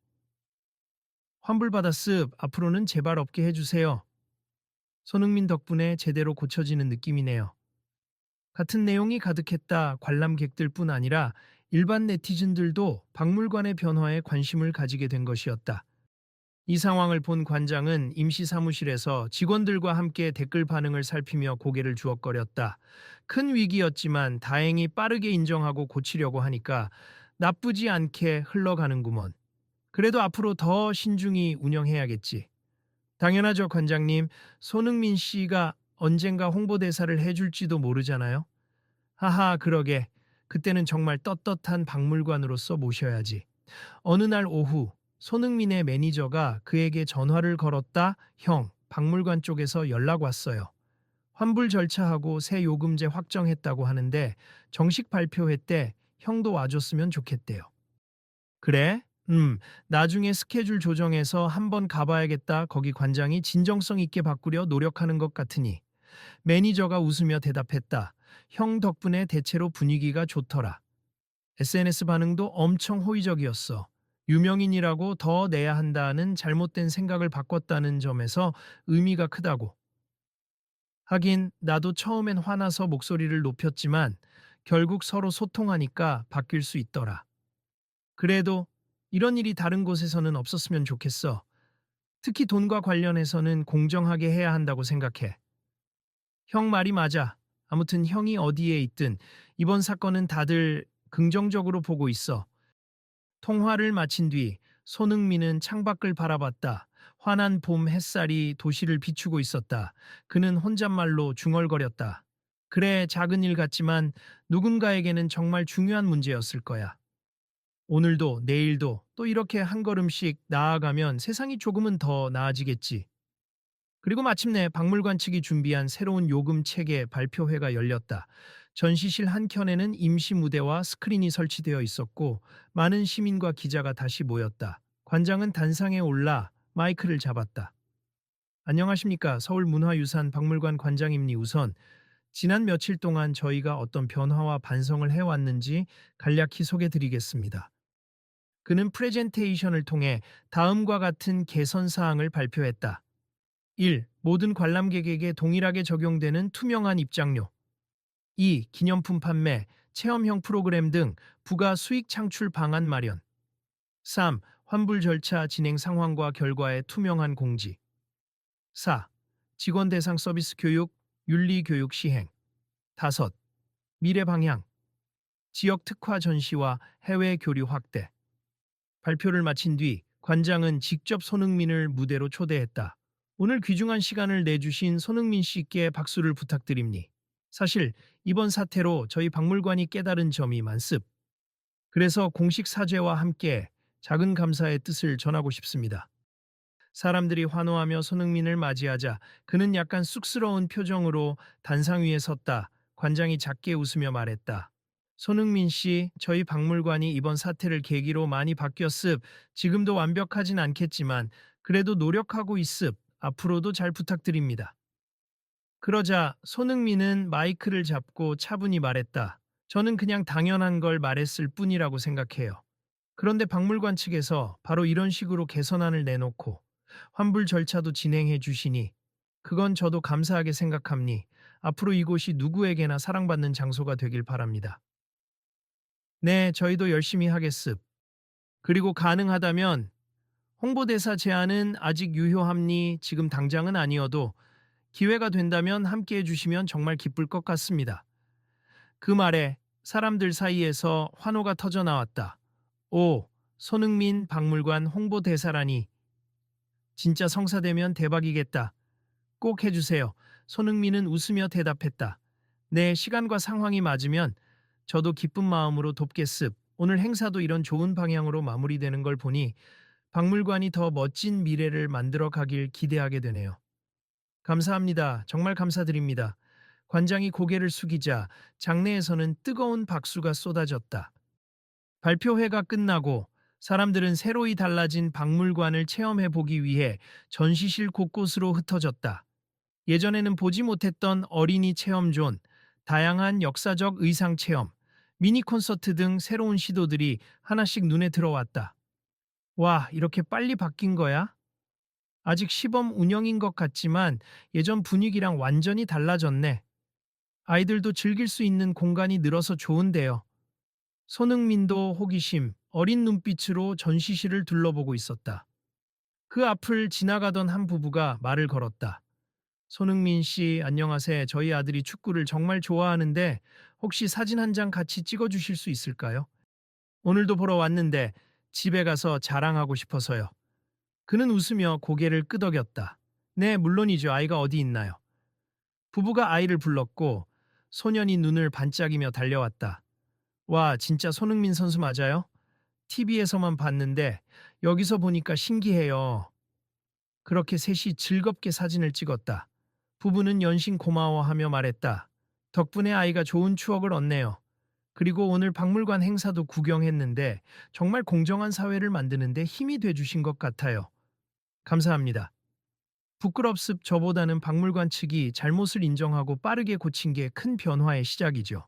S1: 환불받았습. 앞으로는 제발 없게 해주세요. 손흥민 덕분에 제대로 고쳐지는 느낌이네요. 같은 내용이 가득했다. 관람객들뿐 아니라 일반 네티즌들도 박물관의 변화에 관심을 가지게 된 것이었다. 이 상황을 본 관장은 임시 사무실에서 직원들과 함께 댓글 반응을 살피며 고개를 주걱거렸다. 큰 위기였지만 다행히 빠르게 인정하고 고치려고 하니까 나쁘지 않게 흘러가는구먼. 그래도 앞으로 더 신중히 운영해야겠지. 당연하죠, 관장님. 손흥민 씨가 언젠가 홍보대사를 해줄지도 모르잖아요. 하하, 그러게. 그때는 정말 떳떳한 박물관으로서 모셔야지. 어느 날 오후, 손흥민의 매니저가 그에게 전화를 걸었다. 형, 박물관 쪽에서 연락 왔어요. 환불 절차하고 새 요금제 확정했다고 하는데 정식 발표회 때 형도 와줬으면 좋겠대요. 그래? 나중에 스케줄 조정해서 한번 가봐야겠다. 거기 관장이 진정성 있게 바꾸려 노력하는 것 같으니. 매니저가 웃으며 대답했다. 형 덕분에 대체로 분위기가 좋더라. SNS 반응도 엄청 호의적이었어. 유명인이라고 더 내야 한다는 잘못된 생각을 바꿨다는 점에서 의미가 크다고. 하긴 나도 처음엔 화나서 목소리를 높였지만 결국 서로 소통하니까 바뀔 수 있더라. 그래도 이런 일이 다른 곳에서는 없었으면 좋겠어. 특히 돈과 관련해서는 공정하게 해야 한다고 생각해. 형 말이 맞아. 아무튼 형이 어디에 있든 이번 사건은 다들 긍정적으로 보고 있어. 통화를 마친 뒤 손흥민은 창밖을 바라봤다. 환한 봄 햇살이 도시를 비추고 있었다. 그는 혼잣말로 중얼거렸다. 그래, 작은 일 같지만 누군가에게는 정말 중요한 문제였을 거야. 오늘도 내일도 또 이렇게 한 걸음씩 나아가면 세상이 조금은 더 나아지겠지. 그리고 마침내 박물관 측이 준비한 새로운 요금 체계 발표회가 열렸다. 전시실 한켠에는 임시 무대와 스크린이 설치되어 있었고 많은 시민과 기자가 다시 모였다. 관장은 단상에 올라 마이크를 잡았다. 안녕하십니까. 서울문화유산 박물관 관장입니. 우선 지난 며칠 동안 저희가 어떤 변화와 반성을 해왔는지 간략히 소개드리겠습니다. 그는 프레젠테이션을 통해 다음과 같은 개선 사항을 발표했다. 1. 모든 관람객에게 동일하게 적용되는 투명한 입장료. 2. 기념품 판매, 체험형 프로그램 등 부가 수익 창출 방안 마련. 3. 환불 절차 진행 상황과 결과의 투명한 공지. 4. 직원 대상 서비스 교육, 윤리 교육 시행. 5. 미래 방향, 지역 특화 전시와 해외 교류 확대. 발표를 마친 뒤 관장은 직접 손흥민을 무대로 초대했다. 오늘 귀중한 시간을 내주신 손흥민 씨께 박수를 부탁드립니. 사실 이번 사태로 저희 박물관이 깨달은 점이 많습. 그래서 공식 사죄와 함께 작은 감사의 뜻을 전하고 싶습니다. 사람들이 환호하며 손흥민을 맞이하자 그는 약간 쑥스러운 표정으로 단상 위에 섰다. 관장이 작게 웃으며 말했다. 손흥민 씨, 저희 박물관이 이번 사태를 계기로 많이 바뀌었습. 지금도 완벽하진 않겠지만 그래도 노력하고 있습. 앞으로도 잘 부탁드립니다. 그러자 손흥민은 마이크를 잡고 차분히 말했다. 저는 그냥 당연한 걸 말했을 뿐이라고 생각해요. 그런데 박물관 측에서 바로 이런 식으로 개선안을 내놓고 환불 절차도 진행해 주시니 그건 저도 감사하게 생각합니. 앞으로 이곳이 누구에게나 사랑받는 장소가 되길 바랍니다. 네, 저희도 열심히 하겠습. 그리고 가능하다면 홍보대사 제안은 아직 유효합니. 지금 당장은 아니어도 기회가 된다면 함께 해주시면 정말 기쁠 것 같습니다. 그 말에 사람들 사이에서 환호가 터져 나왔다. 오, 손흥민 박물관 홍보대사라니. 진짜 성사되면 대박이겠다. 꼭 해주세요. 손흥민은 웃으며 대답했다. 네, 시간과 상황이 맞으면 저도 기쁜 마음으로 돕겠습. 오늘 행사도 이런 좋은 방향으로 마무리되는 걸 보니 박물관이 더 멋진 미래를 만들어 가길 기대하게 되네요. 감사합니다. 정말 감사드립니다. 관장이 고개를 숙이자 장내에서는 뜨거운 박수가 쏟아졌다. 발표회가 끝나고 사람들은 새로이 달라진 박물관을 체험해 보기 위해 전시실 곳곳으로 흩어졌다. 예전에는 보지 못했던 어린이 체험존, 다양한 역사적 의상 체험, 미니 콘서트 등 새로운 시도들이 하나씩 눈에 들어왔다. 와, 이렇게 빨리 바뀐 거야? 아직 시범 운영인 것 같지만 예전 분위기랑 완전히 달라졌네. 아이들도 즐길 수 있는 공간이 늘어서 좋은데요. 손흥민도 호기심, 어린 눈빛으로 전시실을 둘러보고 있었다. 그 앞을 지나가던 한 부부가 말을 걸었다. 손흥민 씨, 안녕하세요. 저희 아들이 축구를 정말 좋아하는데 혹시 사진 한 장 같이 찍어주실 수 있을까요? 오늘도 보러 왔는데 집에 가서 자랑하고 싶어서요. 그는 웃으며 고개를 끄덕였다. 네, 물론이죠. 아이가 어디 있나요? 부부가 아이를 불렀고 소년이 눈을 반짝이며 달려왔다. 와, 진짜 손흥민 선수 맞아요? TV에서만 봤는데 여기서 보니까 신기해요. 그렇게 셋이 즐겁게 사진을 찍었다. 부부는 연신 고마워하며 말했다. 덕분에 아이가 좋은 추억을 얻네요. 그리고 오늘 박물관 행사도 구경했는데 정말 공정한 사회를 만드는데 힘이 돼주신 것 같아요. 감사합니다. 부끄럽습. 저보다는 박물관 측이 잘못을 인정하고 빠르게 고친 게 큰 변화의 시작이죠.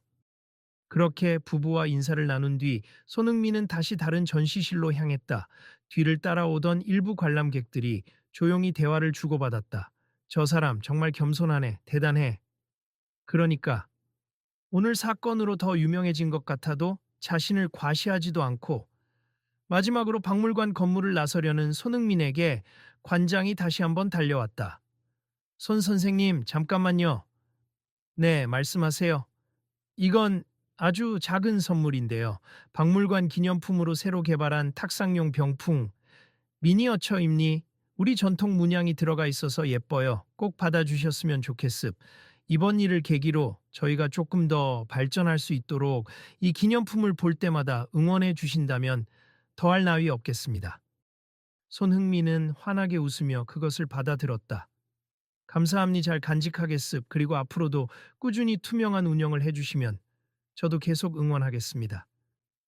S1: 그렇게 부부와 인사를 나눈 뒤 손흥민은 다시 다른 전시실로 향했다. 뒤를 따라오던 일부 관람객들이 조용히 대화를 주고받았다. 저 사람 정말 겸손하네, 대단해. 그러니까 오늘 사건으로 더 유명해진 것 같아도 자신을 과시하지도 않고 마지막으로 박물관 건물을 나서려는 손흥민에게 관장이 다시 한번 달려왔다. 손 선생님, 잠깐만요. 네, 말씀하세요. 이건 아주 작은 선물인데요. 박물관 기념품으로 새로 개발한 탁상용 병풍, 미니어처입니. 우리 전통 문양이 들어가 있어서 예뻐요. 꼭 받아주셨으면 좋겠습. 이번 일을 계기로 저희가 조금 더 발전할 수 있도록 이 기념품을 볼 때마다 응원해 주신다면 더할 나위 없겠습니다. 손흥민은 환하게 웃으며 그것을 받아들었다. 감사합니. 잘 간직하겠습. 그리고 앞으로도 꾸준히 투명한 운영을 해주시면 저도 계속 응원하겠습니다.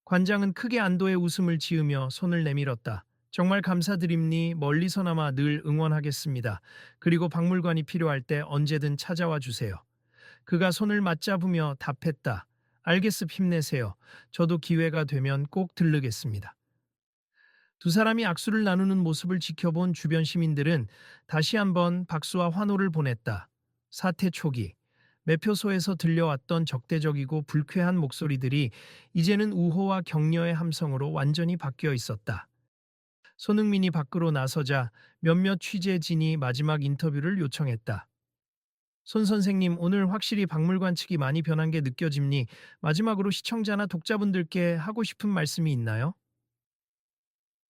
S1: 관장은 크게 안도의 웃음을 지으며 손을 내밀었다. 정말 감사드립니. 멀리서나마 늘 응원하겠습니다. 그리고 박물관이 필요할 때 언제든 찾아와 주세요. 그가 손을 맞잡으며 답했다. 알겠습 힘내세요. 저도 기회가 되면 꼭 들르겠습니다. 두 사람이 악수를 나누는 모습을 지켜본 주변 시민들은 다시 한번 박수와 환호를 보냈다. 사태 초기 매표소에서 들려왔던 적대적이고 불쾌한 목소리들이 이제는 우호와 격려의 함성으로 완전히 바뀌어 있었다. 손흥민이 밖으로 나서자 몇몇 취재진이 마지막 인터뷰를 요청했다. 손 선생님, 오늘 확실히 박물관 측이 많이 변한 게 느껴집니? 마지막으로 시청자나 독자분들께 하고 싶은 말씀이 있나요?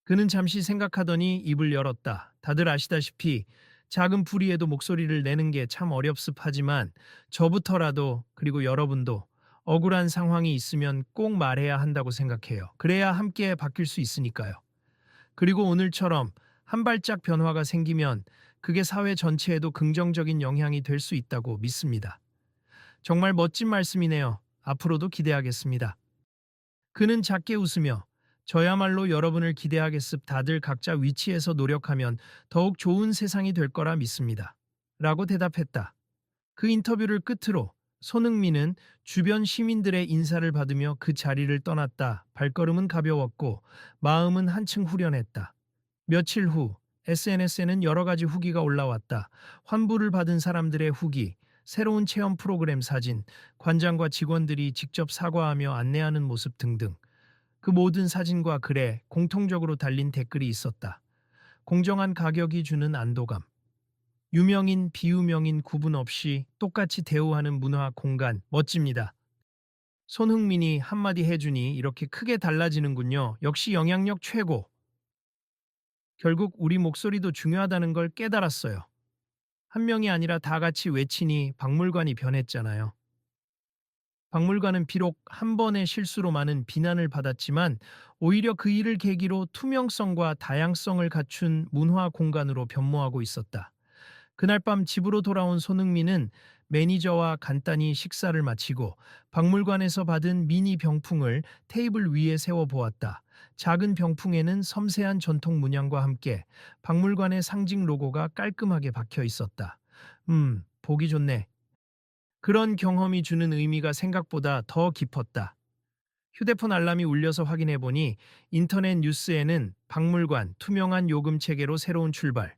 S1: 그는 잠시 생각하더니 입을 열었다. 다들 아시다시피 작은 불의에도 목소리를 내는 게 참 어렵습하지만 저부터라도 그리고 여러분도 억울한 상황이 있으면 꼭 말해야 한다고 생각해요. 그래야 함께 바뀔 수 있으니까요. 그리고 오늘처럼 한 발짝 변화가 생기면 그게 사회 전체에도 긍정적인 영향이 될 수 있다고 믿습니다. 정말 멋진 말씀이네요. 앞으로도 기대하겠습니다. 그는 작게 웃으며 저야말로 여러분을 기대하겠습. 다들 각자 위치에서 노력하면 더욱 좋은 세상이 될 거라 믿습니다. 라고 대답했다. 그 인터뷰를 끝으로 손흥민은 주변 시민들의 인사를 받으며 그 자리를 떠났다. 발걸음은 가벼웠고 마음은 한층 후련했다. 며칠 후 SNS에는 여러 가지 후기가 올라왔다. 환불을 받은 사람들의 후기, 새로운 체험 프로그램 사진, 관장과 직원들이 직접 사과하며 안내하는 모습 등등. 그 모든 사진과 글에 공통적으로 달린 댓글이 있었다. 공정한 가격이 주는 안도감. 유명인, 비유명인 구분 없이 똑같이 대우하는 문화 공간. 멋집니다. 손흥민이 한마디 해주니 이렇게 크게 달라지는군요. 역시 영향력 최고. 결국 우리 목소리도 중요하다는 걸 깨달았어요. 한 명이 아니라 다 같이 외치니 박물관이 변했잖아요. 박물관은 비록 한 번의 실수로 많은 비난을 받았지만 오히려 그 일을 계기로 투명성과 다양성을 갖춘 문화 공간으로 변모하고 있었다. 그날 밤 집으로 돌아온 손흥민은 매니저와 간단히 식사를 마치고 박물관에서 받은 미니 병풍을 테이블 위에 세워 보았다. 작은 병풍에는 섬세한 전통 문양과 함께 박물관의 상징 로고가 깔끔하게 박혀 있었다. 보기 좋네. 그런 경험이 주는 의미가 생각보다 더 깊었다. 휴대폰 알람이 울려서 확인해 보니 인터넷 뉴스에는 박물관 투명한 요금 체계로 새로운 출발.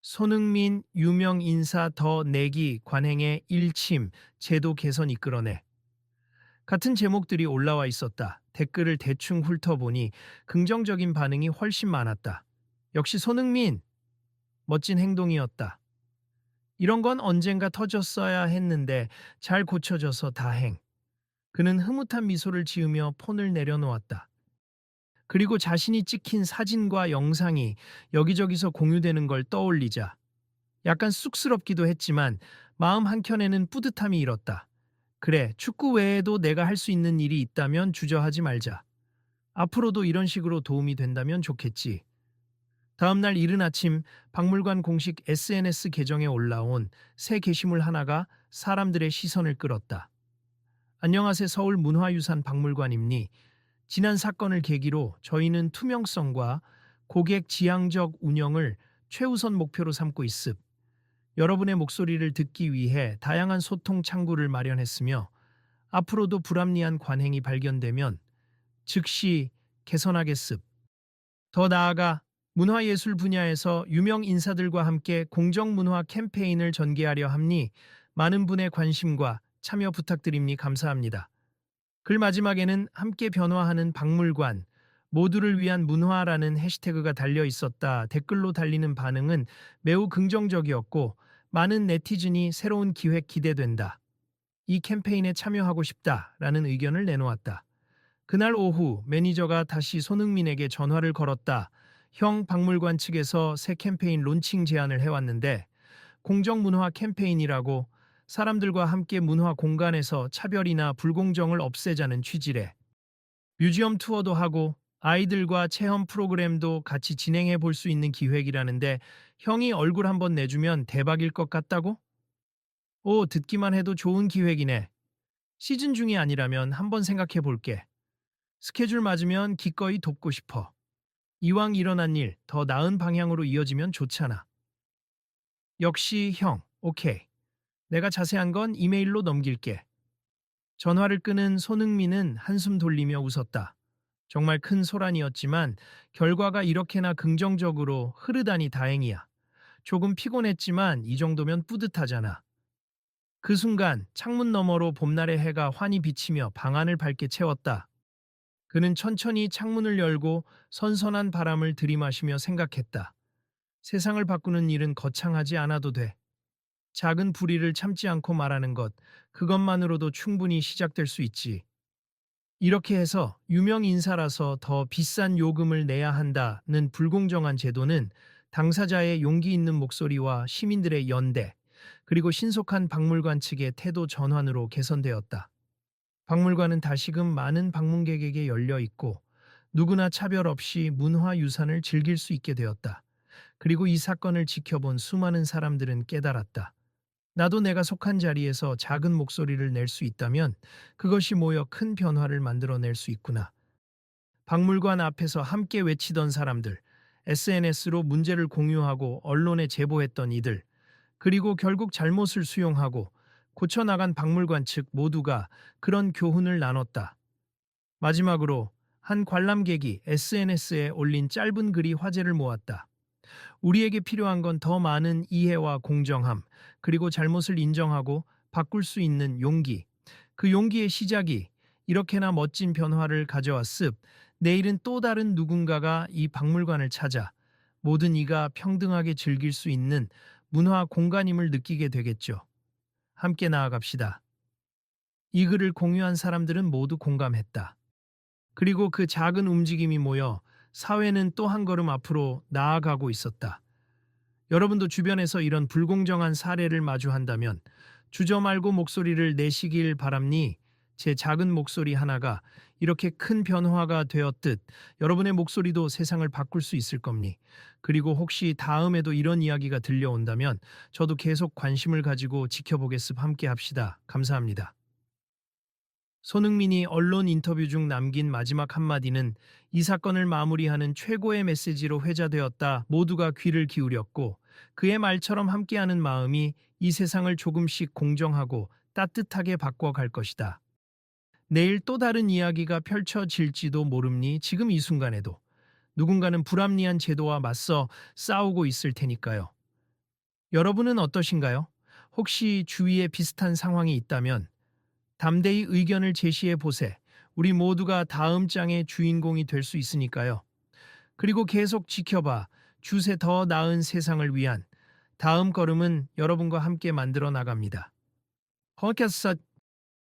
S1: 손흥민 유명 인사 더 내기 관행의 일침 제도 개선 이끌어내. 같은 제목들이 올라와 있었다. 댓글을 대충 훑어보니 긍정적인 반응이 훨씬 많았다. 역시 손흥민! 멋진 행동이었다. 이런 건 언젠가 터졌어야 했는데 잘 고쳐져서 다행. 그는 흐뭇한 미소를 지으며 폰을 내려놓았다. 그리고 자신이 찍힌 사진과 영상이 여기저기서 공유되는 걸 떠올리자 약간 쑥스럽기도 했지만 마음 한켠에는 뿌듯함이 일었다. 그래, 축구 외에도 내가 할 수 있는 일이 있다면 주저하지 말자. 앞으로도 이런 식으로 도움이 된다면 좋겠지. 다음 날 이른 아침 박물관 공식 SNS 계정에 올라온 새 게시물 하나가 사람들의 시선을 끌었다. 안녕하세요. 서울문화유산 박물관입니. 지난 사건을 계기로 저희는 투명성과 고객 지향적 운영을 최우선 목표로 삼고 있습. 여러분의 목소리를 듣기 위해 다양한 소통 창구를 마련했으며 앞으로도 불합리한 관행이 발견되면 즉시 개선하겠습. 더 나아가 문화예술 분야에서 유명 인사들과 함께 공정문화 캠페인을 전개하려 함니 많은 분의 관심과 참여 부탁드립니 감사합니다. 글 마지막에는 함께 변화하는 박물관, 모두를 위한 문화라는 해시태그가 달려 있었다. 댓글로 달리는 반응은 매우 긍정적이었고 많은 네티즌이 새로운 기획 기대된다. 이 캠페인에 참여하고 싶다라는 의견을 내놓았다. 그날 오후 매니저가 다시 손흥민에게 전화를 걸었다. 형 박물관 측에서 새 캠페인 론칭 제안을 해왔는데 공정문화 캠페인이라고 사람들과 함께 문화 공간에서 차별이나 불공정을 없애자는 취지래. 뮤지엄 투어도 하고 아이들과 체험 프로그램도 같이 진행해 볼 수 있는 기획이라는데 형이 얼굴 한번 내주면 대박일 것 같다고? 오, 듣기만 해도 좋은 기획이네. 시즌 중이 아니라면 한번 생각해 볼게. 스케줄 맞으면 기꺼이 돕고 싶어. 이왕 일어난 일 더 나은 방향으로 이어지면 좋잖아. 역시 형, 오케이. 내가 자세한 건 이메일로 넘길게. 전화를 끄는 손흥민은 한숨 돌리며 웃었다. 정말 큰 소란이었지만 결과가 이렇게나 긍정적으로 흐르다니 다행이야. 조금 피곤했지만 이 정도면 뿌듯하잖아. 그 순간 창문 너머로 봄날의 해가 환히 비치며 방 안을 밝게 채웠다. 그는 천천히 창문을 열고 선선한 바람을 들이마시며 생각했다. 세상을 바꾸는 일은 거창하지 않아도 돼. 작은 불의를 참지 않고 말하는 것, 그것만으로도 충분히 시작될 수 있지. 이렇게 해서 유명 인사라서 더 비싼 요금을 내야 한다는 불공정한 제도는 당사자의 용기 있는 목소리와 시민들의 연대, 그리고 신속한 박물관 측의 태도 전환으로 개선되었다. 박물관은 다시금 많은 방문객에게 열려 있고 누구나 차별 없이 문화유산을 즐길 수 있게 되었다. 그리고 이 사건을 지켜본 수많은 사람들은 깨달았다. 나도 내가 속한 자리에서 작은 목소리를 낼 수 있다면 그것이 모여 큰 변화를 만들어낼 수 있구나. 박물관 앞에서 함께 외치던 사람들, SNS로 문제를 공유하고 언론에 제보했던 이들, 그리고 결국 잘못을 수용하고 고쳐나간 박물관 측 모두가 그런 교훈을 나눴다. 마지막으로 한 관람객이 SNS에 올린 짧은 글이 화제를 모았다. 우리에게 필요한 건 더 많은 이해와 공정함, 그리고 잘못을 인정하고 바꿀 수 있는 용기. 그 용기의 시작이 이렇게나 멋진 변화를 가져왔습. 내일은 또 다른 누군가가 이 박물관을 찾아 모든 이가 평등하게 즐길 수 있는 문화 공간임을 느끼게 되겠죠. 함께 나아갑시다. 이 글을 공유한 사람들은 모두 공감했다. 그리고 그 작은 움직임이 모여 사회는 또 한 걸음 앞으로 나아가고 있었다. 여러분도 주변에서 이런 불공정한 사례를 마주한다면 주저 말고 목소리를 내시길 바랍니. 제 작은 목소리 하나가 이렇게 큰 변화가 되었듯 여러분의 목소리도 세상을 바꿀 수 있을 겁니. 그리고 혹시 다음에도 이런 이야기가 들려온다면 저도 계속 관심을 가지고 지켜보겠습. 함께 합시다. 감사합니다. 손흥민이 언론 인터뷰 중 남긴 마지막 한마디는 이 사건을 마무리하는 최고의 메시지로 회자되었다. 모두가 귀를 기울였고 그의 말처럼 함께하는 마음이 이 세상을 조금씩 공정하고 따뜻하게 바꿔갈 것이다. 내일 또 다른 이야기가 펼쳐질지도 모릅니. 지금 이 순간에도 누군가는 불합리한 제도와 맞서 싸우고 있을 테니까요. 여러분은 어떠신가요? 혹시 주위에 비슷한 상황이 있다면 담대히 의견을 제시해 보세. 우리 모두가 다음 장의 주인공이 될 수 있으니까요. 그리고 계속 지켜봐. 주세 더 나은 세상을 위한 다음 걸음은 여러분과 함께 만들어 나갑니다. podcast